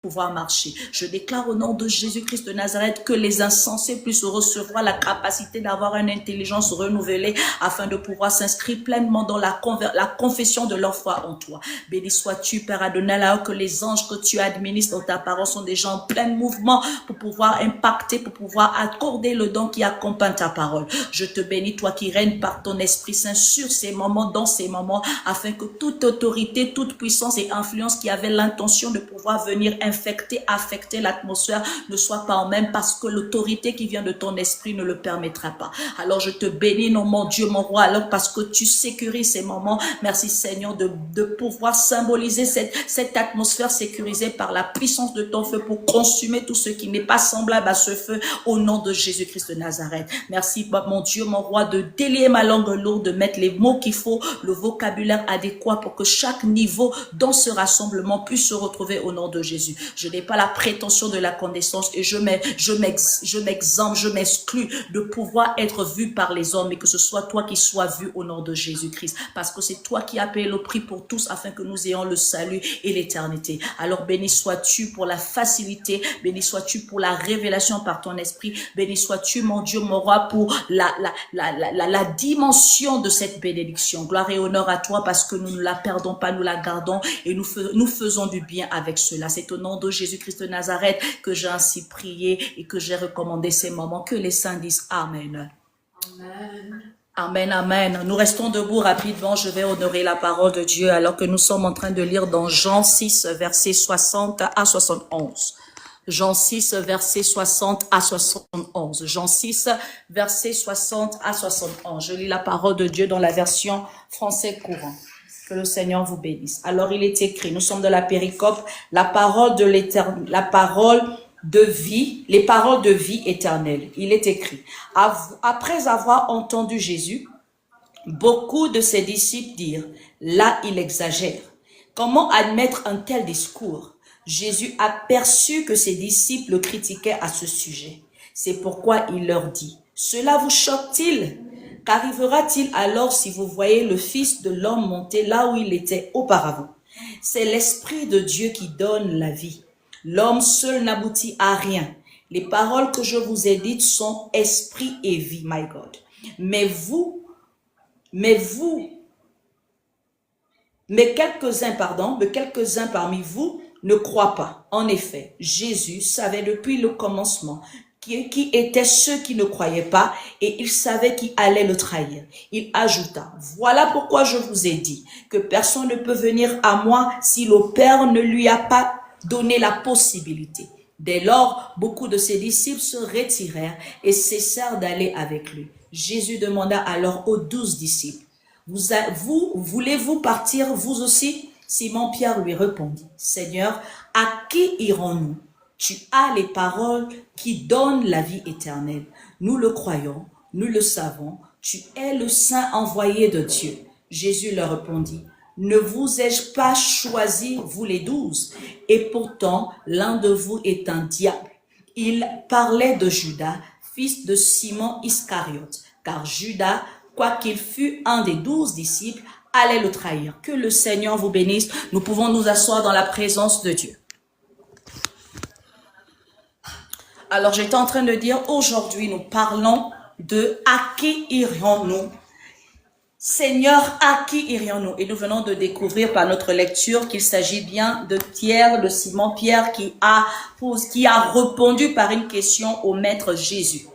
pouvoir marcher. Je déclare au nom de Jésus-Christ de Nazareth que les insensés puissent recevoir la capacité d'avoir une intelligence renouvelée afin de pouvoir s'inscrire pleinement dans la confession de leur foi en toi. Béni sois-tu, Père Adonai, alors que les anges que tu administres dans ta parole sont des gens en plein mouvement pour pouvoir impacter, pour pouvoir accorder le don qui accompagne ta parole. Je te bénis, toi qui règnes par ton Esprit Saint sur ces moments, dans ces moments, afin que toute autorité, toute puissance et influence qui avait l'intention de pouvoir venir affecter l'atmosphère ne soit pas en même, parce que l'autorité qui vient de ton esprit ne le permettra pas. Alors je te bénis, non mon Dieu, mon roi, alors parce que tu sécurises ces moments. Merci Seigneur de pouvoir symboliser cette atmosphère sécurisée par la puissance de ton feu pour consumer tout ce qui n'est pas semblable à ce feu au nom de Jésus-Christ de Nazareth. Merci mon Dieu, mon roi, de délier ma langue lourde, de mettre les mots qu'il faut, le vocabulaire adéquat pour que chaque niveau dans ce rassemblement puisse se retrouver au nom de Jésus. Je n'ai pas la prétention de la connaissance et je m'exemple, je m'exclus de pouvoir être vu par les hommes, mais que ce soit toi qui sois vu au nom de Jésus-Christ, parce que c'est toi qui as payé le prix pour tous afin que nous ayons le salut et l'éternité. Alors béni sois-tu pour la facilité, béni sois-tu pour la révélation par ton esprit, béni sois-tu mon Dieu, mon roi, pour la dimension de cette bénédiction. Gloire et honneur à toi, parce que nous ne la perdons pas, nous la gardons et nous faisons du bien avec cela. C'est au nom de Jésus-Christ de Nazareth que j'ai ainsi prié et que j'ai recommandé ces moments. Que les saints disent Amen. Amen. Amen, amen. Nous restons debout rapidement. Je vais honorer la parole de Dieu alors que nous sommes en train de lire dans Jean 6, versets 60 à 71. Jean 6, versets 60 à 71. Jean 6, versets 60 à 71. Je lis la parole de Dieu dans la version français courant. Que le Seigneur vous bénisse. Alors il est écrit, nous sommes dans la péricope, la parole de l'éternel, la parole de vie, les paroles de vie éternelle. Il est écrit, après avoir entendu Jésus, beaucoup de ses disciples dirent, là il exagère. Comment admettre un tel discours? Jésus aperçut que ses disciples le critiquaient à ce sujet. C'est pourquoi il leur dit, cela vous choque-t-il? Qu'arrivera-t-il alors si vous voyez le Fils de l'homme monter là où il était auparavant? C'est l'Esprit de Dieu qui donne la vie. L'homme seul n'aboutit à rien. Les paroles que je vous ai dites sont esprit et vie, my God. Mais quelques-uns parmi vous ne croient pas. En effet, Jésus savait depuis le commencement qui étaient ceux qui ne croyaient pas, et il savait qui allait le trahir. Il ajouta, voilà pourquoi je vous ai dit que personne ne peut venir à moi si le Père ne lui a pas donné la possibilité. Dès lors, beaucoup de ses disciples se retirèrent et cessèrent d'aller avec lui. Jésus demanda alors aux 12 disciples, voulez-vous partir vous aussi? Simon-Pierre lui répondit, Seigneur, à qui irons-nous? Tu as les paroles qui donnent la vie éternelle. Nous le croyons, nous le savons. Tu es le Saint envoyé de Dieu. Jésus leur répondit, ne vous ai-je pas choisi, vous les 12? Et pourtant, l'un de vous est un diable. Il parlait de Judas, fils de Simon Iscariote, car Judas, quoiqu'il fût un des 12 disciples, allait le trahir. Que le Seigneur vous bénisse. Nous pouvons nous asseoir dans la présence de Dieu. Alors, j'étais en train de dire, aujourd'hui, nous parlons de à qui irions-nous? Seigneur, à qui irions-nous? Et nous venons de découvrir par notre lecture qu'il s'agit bien de Pierre, de Simon-Pierre, qui a répondu par une question au Maître Jésus.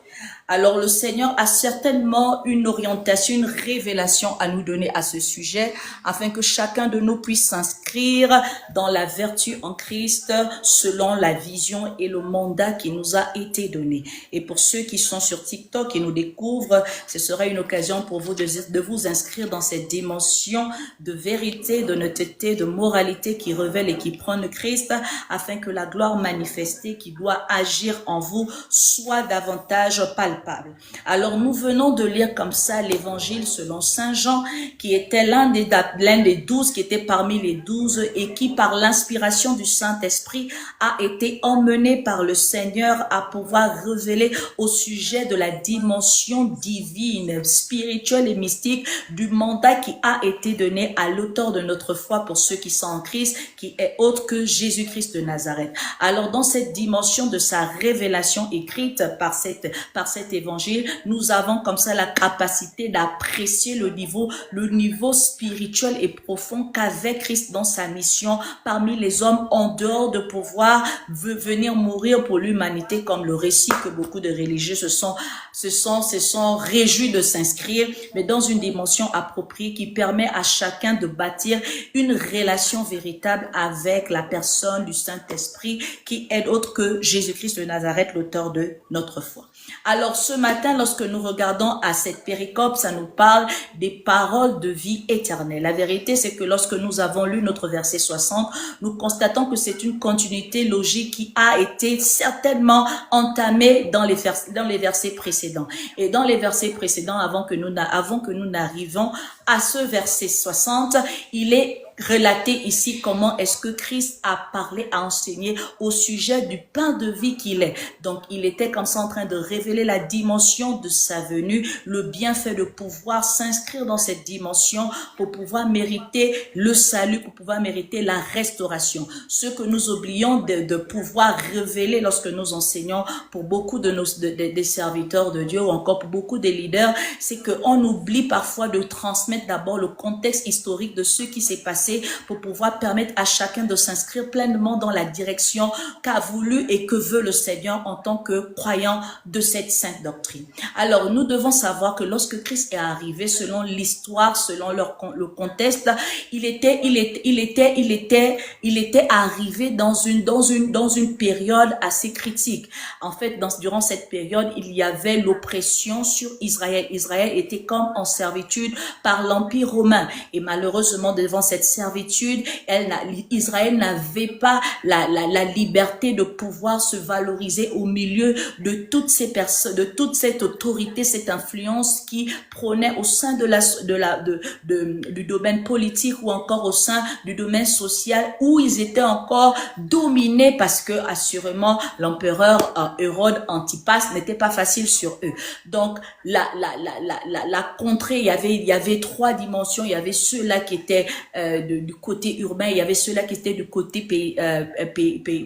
Alors le Seigneur a certainement une orientation, une révélation à nous donner à ce sujet, afin que chacun de nous puisse s'inscrire dans la vertu en Christ, selon la vision et le mandat qui nous a été donné. Et pour ceux qui sont sur TikTok et nous découvrent, ce sera une occasion pour vous de vous inscrire dans cette dimension de vérité, d'honnêteté, de moralité qui révèle et qui prône Christ, afin que la gloire manifestée qui doit agir en vous soit davantage palpable. palpable. Alors nous venons de lire comme ça l'évangile selon Saint Jean, qui était l'un des 12, qui était parmi les 12 et qui par l'inspiration du Saint-Esprit a été emmené par le Seigneur à pouvoir révéler au sujet de la dimension divine, spirituelle et mystique du mandat qui a été donné à l'auteur de notre foi pour ceux qui sont en Christ, qui est autre que Jésus-Christ de Nazareth. Alors dans cette dimension de sa révélation écrite par cet évangile, nous avons comme ça la capacité d'apprécier le niveau spirituel et profond qu'avait Christ dans sa mission parmi les hommes, en dehors de pouvoir venir mourir pour l'humanité, comme le récit que beaucoup de religieux se sont réjouis de s'inscrire, mais dans une dimension appropriée qui permet à chacun de bâtir une relation véritable avec la personne du Saint-Esprit qui est autre que Jésus-Christ de Nazareth, l'auteur de notre foi. Alors ce matin, lorsque nous regardons à cette péricope, ça nous parle des paroles de vie éternelle. La vérité, c'est que lorsque nous avons lu notre verset 60, nous constatons que c'est une continuité logique qui a été certainement entamée dans les versets précédents. Et dans les versets précédents, avant que nous n'arrivions à ce verset 60, il est relater ici comment est-ce que Christ a parlé, a enseigné au sujet du pain de vie qu'il est. Donc, il était comme ça en train de révéler la dimension de sa venue, le bienfait de pouvoir s'inscrire dans cette dimension pour pouvoir mériter le salut, pour pouvoir mériter la restauration. Ce que nous oublions de pouvoir révéler lorsque nous enseignons pour beaucoup des serviteurs de Dieu ou encore pour beaucoup des leaders, c'est qu'on oublie parfois de transmettre d'abord le contexte historique de ce qui s'est passé pour pouvoir permettre à chacun de s'inscrire pleinement dans la direction qu'a voulu et que veut le Seigneur en tant que croyant de cette sainte doctrine. Alors, nous devons savoir que lorsque Christ est arrivé, selon l'histoire, selon le contexte, il était arrivé dans une période assez critique. En fait, durant cette période, il y avait l'oppression sur Israël. Israël était comme en servitude par l'Empire romain. Et malheureusement, devant cette servitude, Israël n'avait pas la liberté de pouvoir se valoriser au milieu de toutes ces personnes, de toute cette autorité, cette influence qui prônait au sein du domaine politique ou encore au sein du domaine social où ils étaient encore dominés parce que assurément l'empereur Hérode Antipas n'était pas facile sur eux. Donc la contrée, il y avait trois dimensions. Il y avait ceux-là qui étaient du côté urbain, il y avait ceux-là qui étaient du côté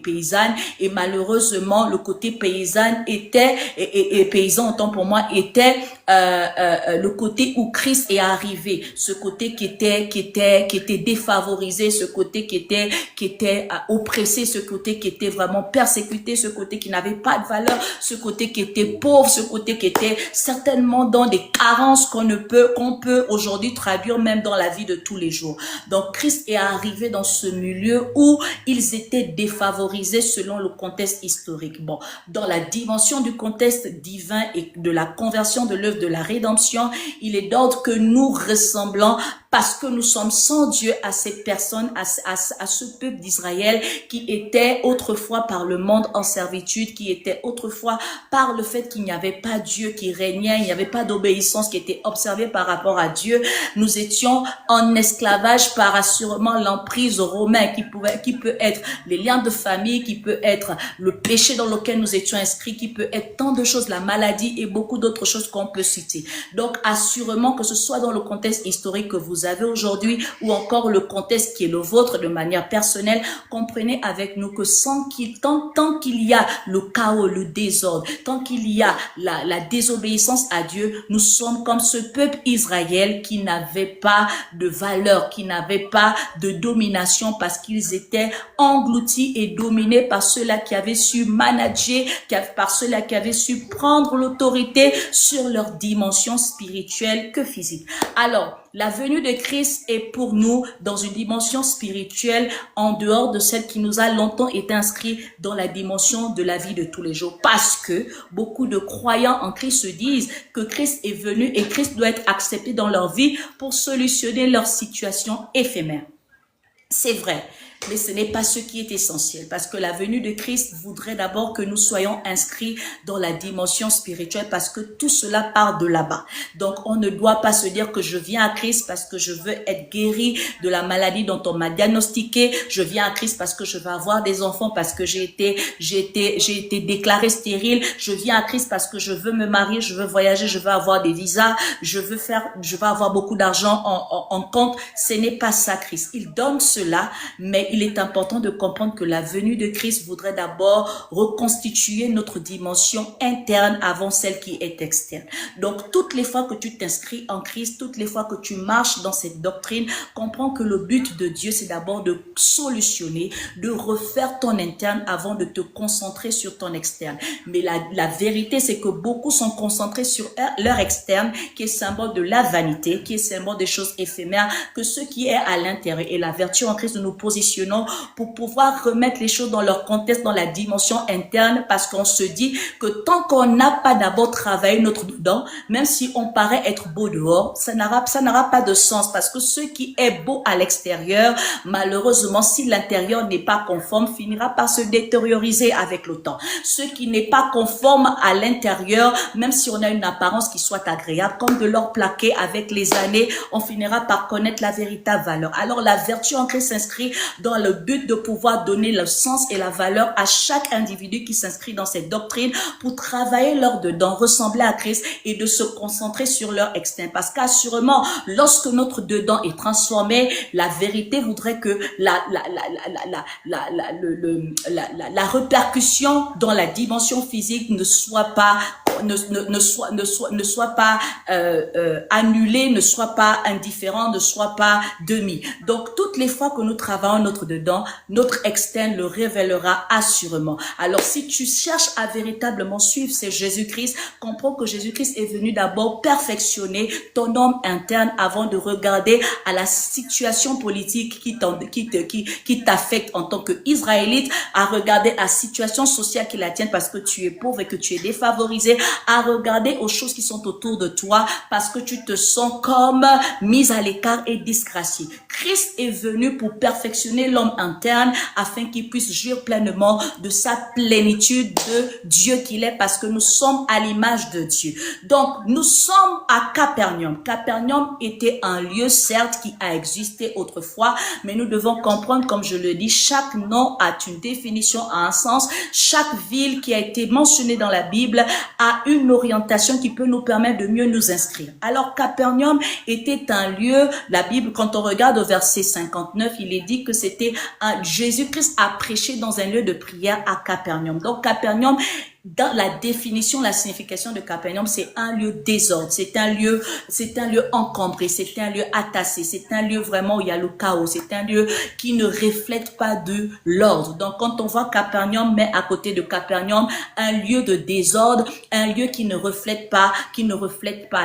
paysan, et malheureusement le côté paysan était et paysan autant pour moi était le côté où Christ est arrivé, ce côté qui était défavorisé, ce côté qui était oppressé, ce côté qui était vraiment persécuté, ce côté qui n'avait pas de valeur, ce côté qui était pauvre, ce côté qui était certainement dans des carences qu'on peut aujourd'hui traduire même dans la vie de tous les jours. Donc Christ est arrivé dans ce milieu où ils étaient défavorisés selon le contexte historique. Bon, dans la dimension du contexte divin et de la conversion de l'œuvre de la rédemption, il est d'ordre que nous ressemblons parce que nous sommes sans Dieu à ces personnes, à ce peuple d'Israël qui était autrefois par le monde en servitude, qui était autrefois par le fait qu'il n'y avait pas Dieu qui régnait, il n'y avait pas d'obéissance qui était observée par rapport à Dieu. Nous étions en esclavage par assurément l'emprise romaine qui peut être les liens de famille, qui peut être le péché dans lequel nous étions inscrits, qui peut être tant de choses, la maladie et beaucoup d'autres choses qu'on peut citer. Donc assurément que ce soit dans le contexte historique que vous avez aujourd'hui ou encore le contexte qui est le vôtre de manière personnelle, comprenez avec nous que tant qu'il y a le chaos, le désordre, tant qu'il y a la désobéissance à Dieu, nous sommes comme ce peuple Israël qui n'avait pas de valeur, qui n'avait pas de domination parce qu'ils étaient engloutis et dominés par ceux-là qui avaient su manager, par ceux-là qui avaient su prendre l'autorité sur leur dimension spirituelle que physique. Alors, la venue de Christ est pour nous dans une dimension spirituelle en dehors de celle qui nous a longtemps été inscrite dans la dimension de la vie de tous les jours. Parce que beaucoup de croyants en Christ se disent que Christ est venu et Christ doit être accepté dans leur vie pour solutionner leur situation éphémère. C'est vrai. Mais ce n'est pas ce qui est essentiel, parce que la venue de Christ voudrait d'abord que nous soyons inscrits dans la dimension spirituelle, parce que tout cela part de là-bas. Donc, on ne doit pas se dire que je viens à Christ parce que je veux être guéri de la maladie dont on m'a diagnostiqué. Je viens à Christ parce que je veux avoir des enfants, parce que j'ai été déclaré stérile. Je viens à Christ parce que je veux me marier, je veux voyager, je veux avoir des visas, je veux avoir beaucoup d'argent en compte. Ce n'est pas ça, Christ. Il donne cela, mais il est important de comprendre que la venue de Christ voudrait d'abord reconstituer notre dimension interne avant celle qui est externe. Donc, toutes les fois que tu t'inscris en Christ, toutes les fois que tu marches dans cette doctrine, comprends que le but de Dieu, c'est d'abord de solutionner, de refaire ton interne avant de te concentrer sur ton externe. Mais la vérité, c'est que beaucoup sont concentrés sur leur externe, qui est symbole de la vanité, qui est symbole des choses éphémères, que ce qui est à l'intérieur. Et la vertu en Christ, nous nous positionnons pour pouvoir remettre les choses dans leur contexte, dans la dimension interne, parce qu'on se dit que tant qu'on n'a pas d'abord travaillé notre dedans, même si on paraît être beau dehors, ça n'aura pas de sens, parce que ce qui est beau à l'extérieur, malheureusement, si l'intérieur n'est pas conforme, finira par se détérioriser avec le temps. Ce qui n'est pas conforme à l'intérieur, même si on a une apparence qui soit agréable, comme de l'or plaqué avec les années, on finira par connaître la véritable valeur. Alors la vertu en Christ s'inscrit dans le but de pouvoir donner le sens et la valeur à chaque individu qui s'inscrit dans cette doctrine pour travailler leur dedans, ressembler à Christ et de se concentrer sur leur externe. Parce qu'assurément, lorsque notre dedans est transformé, la vérité voudrait que la répercussion dans la dimension physique ne soit pas annulé, ne soit pas indifférent, ne soit pas demi. Donc, toutes les fois que nous travaillons notre dedans, notre externe le révélera assurément. Alors, si tu cherches à véritablement suivre, c'est Jésus-Christ, comprends que Jésus-Christ est venu d'abord perfectionner ton homme interne avant de regarder à la situation politique qui t'affecte en tant qu'Israélite, à regarder à la situation sociale qui la tienne parce que tu es pauvre et que tu es défavorisé, à regarder aux choses qui sont autour de toi parce que tu te sens comme mise à l'écart et disgracié. Christ est venu pour perfectionner l'homme interne afin qu'il puisse jouir pleinement de sa plénitude de Dieu qu'il est parce que nous sommes à l'image de Dieu. Donc, nous sommes à Capernaum. Capernaum était un lieu, certes, qui a existé autrefois, mais nous devons comprendre, comme je le dis, chaque nom a une définition, a un sens. Chaque ville qui a été mentionnée dans la Bible a une orientation qui peut nous permettre de mieux nous inscrire. Alors, Capernaum était un lieu, la Bible, quand on regarde au verset 59, il est dit que c'était Jésus-Christ a prêché dans un lieu de prière à Capernaum. Donc, Capernaum, dans la définition, la signification de Capernaum, c'est un lieu désordre, c'est un lieu encombré, c'est un lieu attassé, c'est un lieu vraiment où il y a le chaos, c'est un lieu qui ne reflète pas de l'ordre. Donc, quand on voit Capernaum, mais à côté de Capernaum, un lieu de désordre, un lieu qui ne reflète pas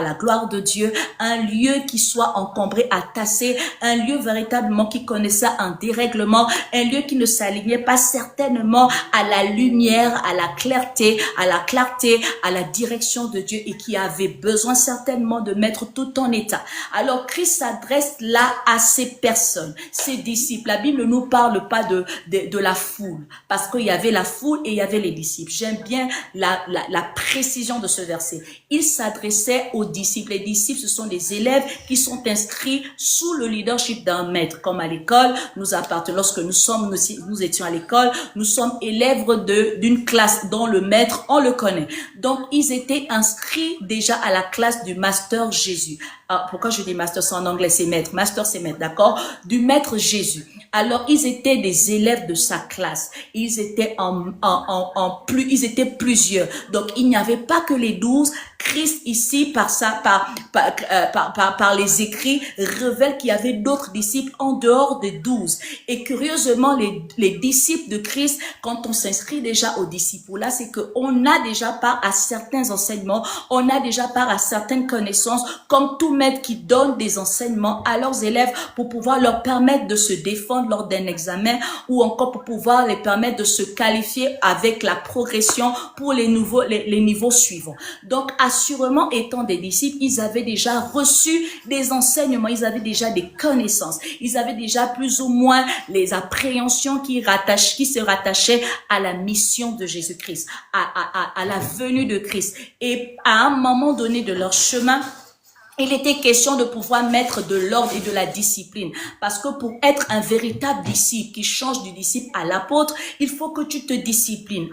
la gloire de Dieu, un lieu qui soit encombré, attassé, un lieu véritablement qui connaissait un dérèglement, un lieu qui ne s'alignait pas certainement à la lumière, à la clarté, à la direction de Dieu et qui avait besoin certainement de mettre tout en état. Alors Christ s'adresse là à ces personnes, ces disciples. La Bible ne nous parle pas de la foule parce qu'il y avait la foule et il y avait les disciples. J'aime bien la précision de ce verset. Il s'adressait aux disciples. Les disciples, ce sont des élèves qui sont inscrits sous le leadership d'un maître. Comme à l'école, lorsque nous étions à l'école, nous sommes élèves d'une classe dont le maître, on le connaît. Donc, ils étaient inscrits déjà à la classe du master Jésus. Ah, pourquoi je dis master, c'est en anglais, c'est maître. Master, c'est maître, d'accord? Du maître Jésus. Alors, ils étaient des élèves de sa classe. Ils étaient ils étaient plusieurs. Donc, il n'y avait pas que les 12. Christ ici, par les écrits, révèle qu'il y avait d'autres disciples en dehors des 12. Et curieusement, les disciples de Christ, quand on s'inscrit déjà aux disciples, là, c'est qu'on a déjà part à certains enseignements, on a déjà part à certaines connaissances, comme tout maîtres qui donnent des enseignements à leurs élèves pour pouvoir leur permettre de se défendre lors d'un examen ou encore pour pouvoir les permettre de se qualifier avec la progression pour les niveaux suivants. Donc, assurément, étant des disciples, ils avaient déjà reçu des enseignements, ils avaient déjà des connaissances, ils avaient déjà plus ou moins les appréhensions qui se rattachaient à la mission de Jésus-Christ, à la venue de Christ. Et à un moment donné de leur chemin, il était question de pouvoir mettre de l'ordre et de la discipline. Parce que pour être un véritable disciple qui change du disciple à l'apôtre, il faut que tu te disciplines.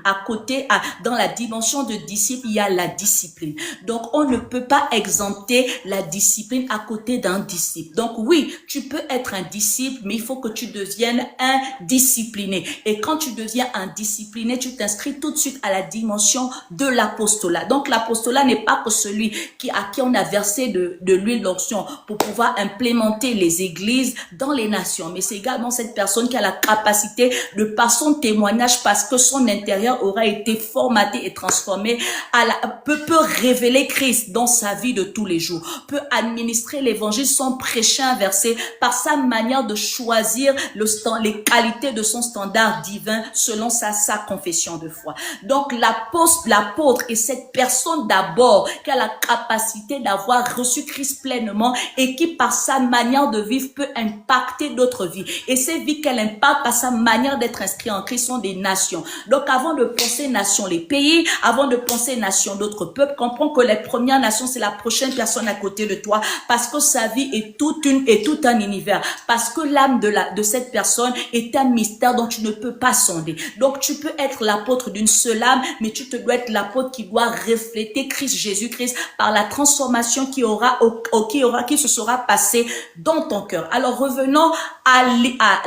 Dans la dimension de disciple, il y a la discipline. Donc, on ne peut pas exempter la discipline à côté d'un disciple. Donc, oui, tu peux être un disciple, mais il faut que tu deviennes un discipliné. Et quand tu deviens un discipliné, tu t'inscris tout de suite à la dimension de l'apostolat. Donc, l'apostolat n'est pas que celui à qui on a versé de l'huile d'onction pour pouvoir implémenter les églises dans les nations. Mais c'est également cette personne qui a la capacité de, par son témoignage, parce que son intérieur aura été formaté et transformé, peut révéler Christ dans sa vie de tous les jours, peut administrer l'évangile sans prêcher un verset par sa manière de choisir les qualités de son standard divin selon sa confession de foi. Donc l'apôtre est cette personne d'abord qui a la capacité d'avoir reçu Christ pleinement et qui par sa manière de vivre peut impacter d'autres vies. Et ces vies qu'elle impacte par sa manière d'être inscrit en Christ sont des nations. Donc avant de penser nation les pays, avant de penser nation d'autres peuples, comprends que les premières nations c'est la prochaine personne à côté de toi parce que sa vie est tout un univers. Parce que l'âme de cette personne est un mystère dont tu ne peux pas sonder. Donc tu peux être l'apôtre d'une seule âme, mais tu te dois être l'apôtre qui doit refléter Christ Jésus-Christ par la transformation qui se sera passé dans ton cœur. Alors revenons à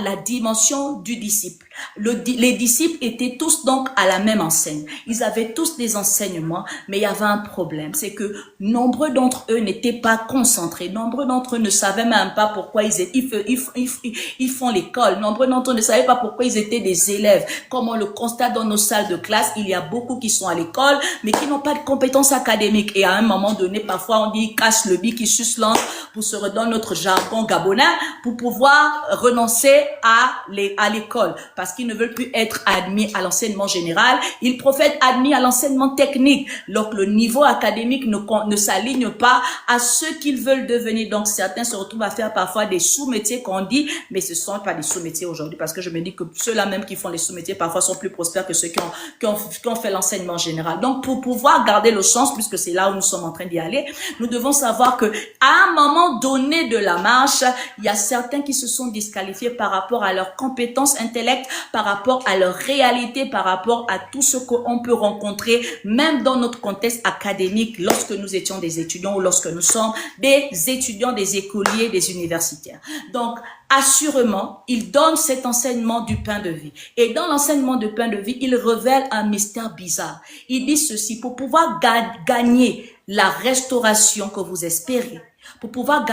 la dimension du disciple. Les disciples étaient tous donc à la même enseigne. Ils avaient tous des enseignements, mais il y avait un problème. C'est que nombreux d'entre eux n'étaient pas concentrés. Nombreux d'entre eux ne savaient même pas pourquoi ils font l'école. Nombreux d'entre eux ne savaient pas pourquoi ils étaient des élèves. Comme on le constate dans nos salles de classe, il y a beaucoup qui sont à l'école, mais qui n'ont pas de compétences académiques. Et à un moment donné, parfois on dit casse le bic, qui suce l'antre, pour se redonner notre jargon gabonais, pour pouvoir renoncer à l'école. Parce qu'ils ne veulent plus être admis à l'enseignement général, ils préfèrent admis à l'enseignement technique. Donc le niveau académique ne s'aligne pas à ce qu'ils veulent devenir. Donc certains se retrouvent à faire parfois des sous-métiers qu'on dit, mais ce ne sont pas des sous-métiers aujourd'hui, parce que je me dis que ceux-là même qui font les sous-métiers parfois sont plus prospères que ceux qui ont fait l'enseignement général. Donc pour pouvoir garder le sens, puisque c'est là où nous sommes en train d'y aller, nous devons savoir que à un moment donné de la marche, il y a certains qui se sont disqualifiés par rapport à leurs compétences intellectuelles, par rapport à leur réalité, par rapport à tout ce qu'on peut rencontrer, même dans notre contexte académique, lorsque nous étions des étudiants ou lorsque nous sommes des étudiants, des écoliers, des universitaires. Donc, assurément, il donne cet enseignement du pain de vie. Et dans l'enseignement du pain de vie, il révèle un mystère bizarre. Il dit ceci: pour pouvoir gagner la restauration que vous espérez, pour pouvoir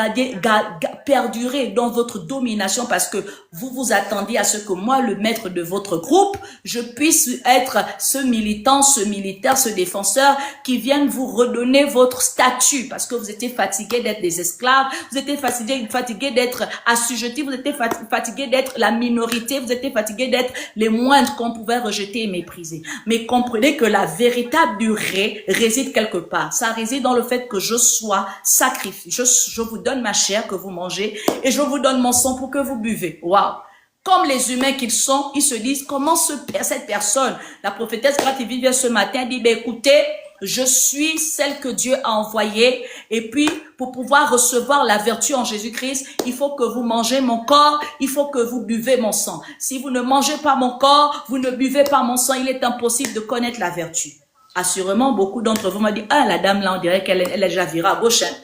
perdurer dans votre domination, parce que vous vous attendiez à ce que moi, le maître de votre groupe, je puisse être ce militant, ce militaire, ce défenseur qui vienne vous redonner votre statut, parce que vous étiez fatigué d'être des esclaves, vous étiez fatigué d'être assujettis, vous étiez fatigué d'être la minorité, vous étiez fatigué d'être les moindres qu'on pouvait rejeter et mépriser. Mais comprenez que la véritable durée réside quelque part. Ça réside dans le fait que je sois sacrifié. Je vous donne ma chair que vous mangez et je vous donne mon sang pour que vous buvez. Waouh! Comme les humains qu'ils sont, ils se disent comment cette personne, la prophétesse Grativille vient ce matin, dit ben écoutez, je suis celle que Dieu a envoyée et puis pour pouvoir recevoir la vertu en Jésus-Christ, il faut que vous mangez mon corps, il faut que vous buvez mon sang. Si vous ne mangez pas mon corps, vous ne buvez pas mon sang, il est impossible de connaître la vertu. Assurément, beaucoup d'entre vous m'ont dit, ah la dame là, on dirait qu'elle est déjà virée à gauche. Hein.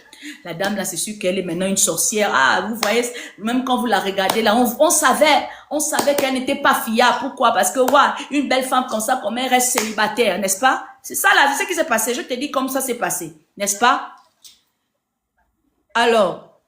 La dame là, c'est sûr qu'elle est maintenant une sorcière. Ah, vous voyez, même quand vous la regardez là, on savait qu'elle n'était pas fiable. Pourquoi? Parce que, ouais, une belle femme comme ça, comme elle reste célibataire, n'est-ce pas? C'est ça là, c'est ce qui s'est passé. Je te dis comme ça s'est passé, n'est-ce pas? Alors,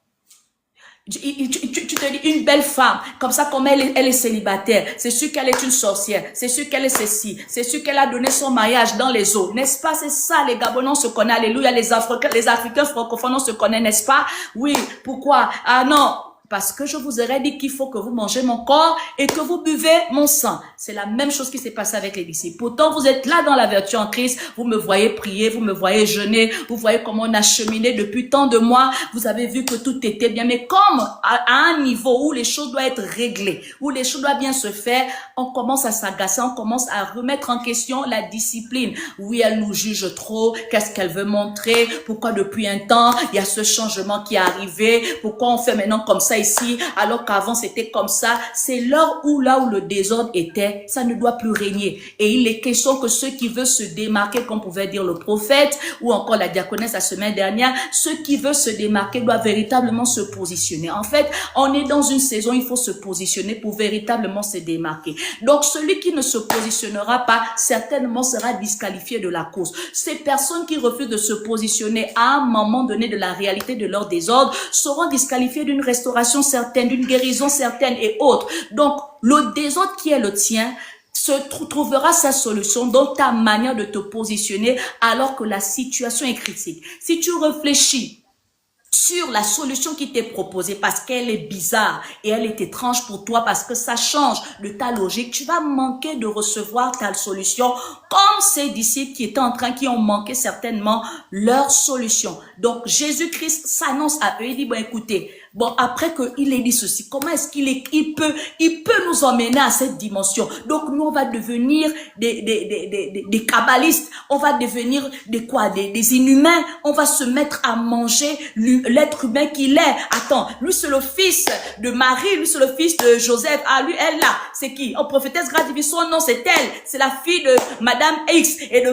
Tu te dis une belle femme, comme ça, comme elle est célibataire, c'est sûr qu'elle est une sorcière, c'est sûr qu'elle est ceci, c'est sûr qu'elle a donné son mariage dans les eaux, n'est-ce pas? C'est ça, les Gabonais, on se connaît, alléluia, les Africains francophones, on se connaît, n'est-ce pas? Oui, pourquoi? Ah non, parce que je vous aurais dit qu'il faut que vous mangez mon corps et que vous buvez mon sang. C'est la même chose qui s'est passée avec les disciples. Pourtant, vous êtes là dans la vertu en Christ. Vous me voyez prier, vous me voyez jeûner, vous voyez comment on a cheminé depuis tant de mois. Vous avez vu que tout était bien. Mais comme à un niveau où les choses doivent être réglées, où les choses doivent bien se faire, on commence à s'agacer, on commence à remettre en question la discipline. Oui, elle nous juge trop. Qu'est-ce qu'elle veut montrer? Pourquoi depuis un temps, il y a ce changement qui est arrivé? Pourquoi on fait maintenant comme ça ici, alors qu'avant c'était comme ça? C'est là où le désordre était, ça ne doit plus régner. Et il est question que ceux qui veulent se démarquer, comme pouvait dire le prophète, ou encore la diaconesse la semaine dernière, ceux qui veulent se démarquer doivent véritablement se positionner. En fait, on est dans une saison, il faut se positionner pour véritablement se démarquer. Donc, celui qui ne se positionnera pas, certainement sera disqualifié de la course. Ces personnes qui refusent de se positionner à un moment donné de la réalité de leur désordre seront disqualifiées d'une restauration certaine, d'une guérison certaine et autres. Donc, le désordre qui est le tien trouvera sa solution dans ta manière de te positionner alors que la situation est critique. Si tu réfléchis sur la solution qui t'est proposée parce qu'elle est bizarre et elle est étrange pour toi parce que ça change de ta logique, tu vas manquer de recevoir ta solution comme ces disciples qui ont manqué certainement leur solution. Donc, Jésus-Christ s'annonce à eux, il dit, bon, écoutez, bon, après qu'il ait dit ceci, comment est-ce il peut nous emmener à cette dimension? Donc, nous, on va devenir des kabbalistes, on va devenir des inhumains, on va se mettre à manger l'être humain qu'il est. Attends, lui, c'est le fils de Marie, lui, c'est le fils de Joseph. Ah, lui, elle, là, c'est qui? Oh, prophétesse Gradivi, son nom, c'est elle. C'est la fille de Madame X et de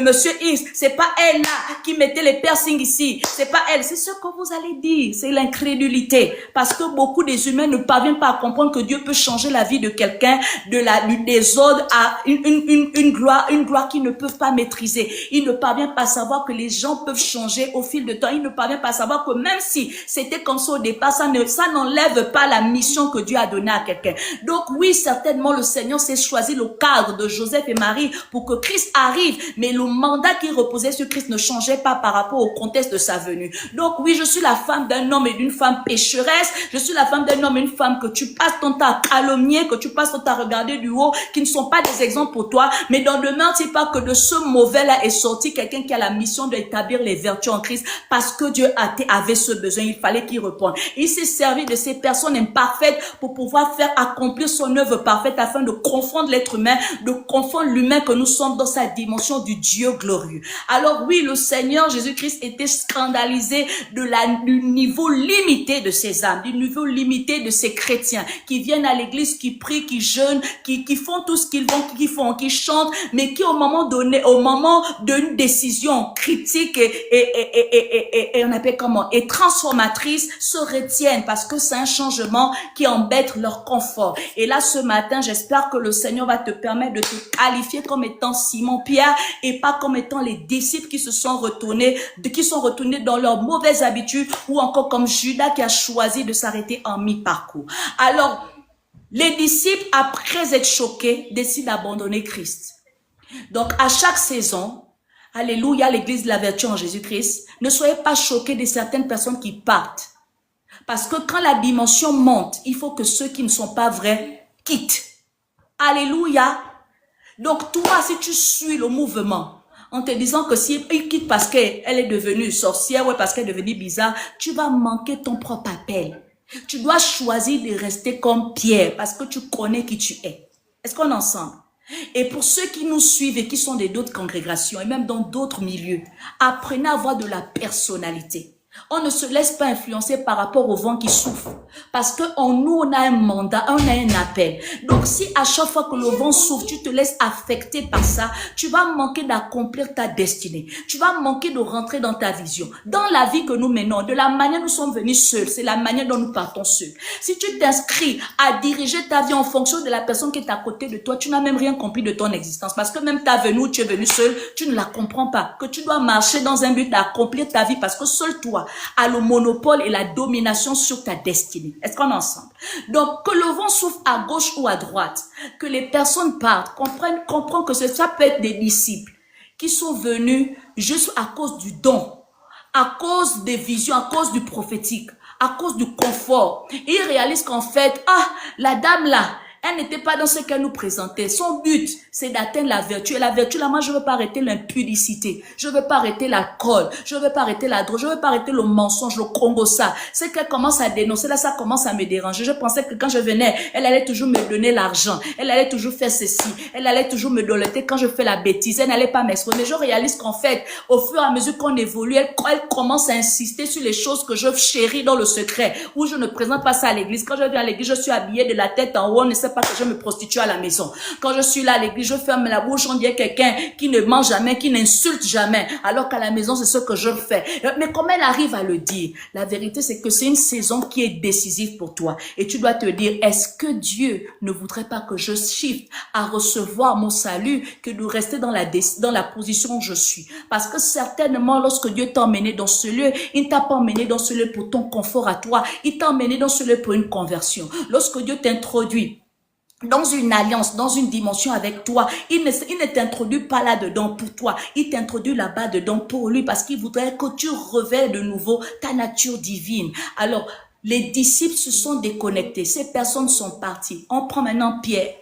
Monsieur X. C'est pas elle, là, qui mettait les piercings ici. C'est pas elle. C'est ce que vous allez dire. C'est l'incrédulité. Parce que beaucoup des humains ne parviennent pas à comprendre que Dieu peut changer la vie de quelqu'un du désordre à une gloire qu'ils ne peuvent pas maîtriser. Ils ne parviennent pas à savoir que les gens peuvent changer au fil de temps. Ils ne parviennent pas à savoir que même si c'était comme ça au départ, ça n'enlève pas la mission que Dieu a donnée à quelqu'un. Donc oui, certainement le Seigneur s'est choisi le cadre de Joseph et Marie pour que Christ arrive, mais le mandat qui reposait sur Christ ne changeait pas par rapport au contexte de sa venue. Donc oui, je suis la femme d'un homme et d'une femme pécheresse, je suis la femme d'un homme et une femme que tu passes ton temps à calomnier, que tu passes ton temps à regarder du haut, qui ne sont pas des exemples pour toi, mais dans le même pas que de ce mauvais-là est sorti quelqu'un qui a la mission d'établir les vertus en Christ, parce que Dieu avait ce besoin, il fallait qu'il réponde. Il s'est servi de ces personnes imparfaites pour pouvoir faire accomplir son œuvre parfaite afin de confondre l'être humain, de confondre l'humain que nous sommes dans sa dimension du Dieu glorieux. Alors oui, le Seigneur Jésus-Christ était scandalisé du niveau limité de ces âmes, du niveau limité de ces chrétiens qui viennent à l'église, qui prient, qui jeûnent, qui font tout ce qu'ils font, qui chantent, mais qui au moment donné, au moment d'une décision critique et on appelle comment, et transformatrice, se retiennent parce que c'est un changement qui embête leur confort. Et là, ce matin, j'espère que le Seigneur va te permettre de te qualifier comme étant Simon-Pierre et pas comme étant les disciples qui sont retournés dans leurs mauvaises habitudes, ou encore comme Judas qui a choisi de s'arrêter en mi-parcours. Alors, les disciples, après être choqués, décident d'abandonner Christ. Donc, à chaque saison, alléluia, l'église de la vertu en Jésus-Christ, ne soyez pas choqués de certaines personnes qui partent. Parce que quand la dimension monte, il faut que ceux qui ne sont pas vrais quittent. Alléluia. Donc toi, si tu suis le mouvement, en te disant que si il quitte parce qu'elle est devenue sorcière, ou parce qu'elle est devenue bizarre, tu vas manquer ton propre appel. Tu dois choisir de rester comme Pierre parce que tu connais qui tu es. Est-ce qu'on est ensemble? Et pour ceux qui nous suivent et qui sont d'autres congrégations et même dans d'autres milieux, apprenez à avoir de la personnalité. On ne se laisse pas influencer par rapport au vent qui souffle. Parce que nous, on a un mandat, on a un appel. Donc, si à chaque fois que le vent souffle, tu te laisses affecter par ça, tu vas manquer d'accomplir ta destinée. Tu vas manquer de rentrer dans ta vision. Dans la vie que nous menons, de la manière dont nous sommes venus seuls, c'est la manière dont nous partons seuls. Si tu t'inscris à diriger ta vie en fonction de la personne qui est à côté de toi, tu n'as même rien compris de ton existence. Parce que même ta venue où tu es venu seul, tu ne la comprends pas. Que tu dois marcher dans un but d'accomplir ta vie parce que seul toi, toi a le monopole et la domination sur ta destinée. Est-ce qu'on est ensemble? Donc, que le vent souffle à gauche ou à droite, que les personnes partent, comprennent que ça peut être des disciples qui sont venus juste à cause du don, à cause des visions, à cause du prophétique, à cause du confort. Et ils réalisent qu'en fait, la dame là, elle n'était pas dans ce qu'elle nous présentait. Son but, c'est d'atteindre la vertu. Et la vertu, là, moi, je ne veux pas arrêter l'impudicité. Je ne veux pas arrêter l'alcool. Je ne veux pas arrêter la drogue. Je ne veux pas arrêter le mensonge, le congossa. C'est qu'elle commence à dénoncer. Là, ça commence à me déranger. Je pensais que quand je venais, elle allait toujours me donner l'argent. Elle allait toujours faire ceci. Elle allait toujours me doleter quand je fais la bêtise. Elle n'allait pas m'exposer. Mais je réalise qu'en fait, au fur et à mesure qu'on évolue, elle commence à insister sur les choses que je chéris dans le secret. Où je ne présente pas ça à l'église. Quand je viens à l'église, je suis habillée de la tête en haut. On ne sait pas que je me prostitue à la maison. Quand je suis là à l'église, je ferme la bouche, on dirait quelqu'un qui ne mange jamais, qui n'insulte jamais, alors qu'à la maison, c'est ce que je fais. Mais comment elle arrive à le dire? La vérité, c'est que c'est une saison qui est décisive pour toi. Et tu dois te dire, est-ce que Dieu ne voudrait pas que je shift à recevoir mon salut que de rester dans la position où je suis? Parce que certainement, lorsque Dieu t'a emmené dans ce lieu, il ne t'a pas emmené dans ce lieu pour ton confort à toi, il t'a emmené dans ce lieu pour une conversion. Lorsque Dieu t'introduit dans une alliance, dans une dimension avec toi, il ne t'introduit pas là-dedans pour toi, il t'introduit là-bas dedans pour lui, parce qu'il voudrait que tu revêtes de nouveau ta nature divine. Alors, les disciples se sont déconnectés, ces personnes sont parties. On prend maintenant Pierre,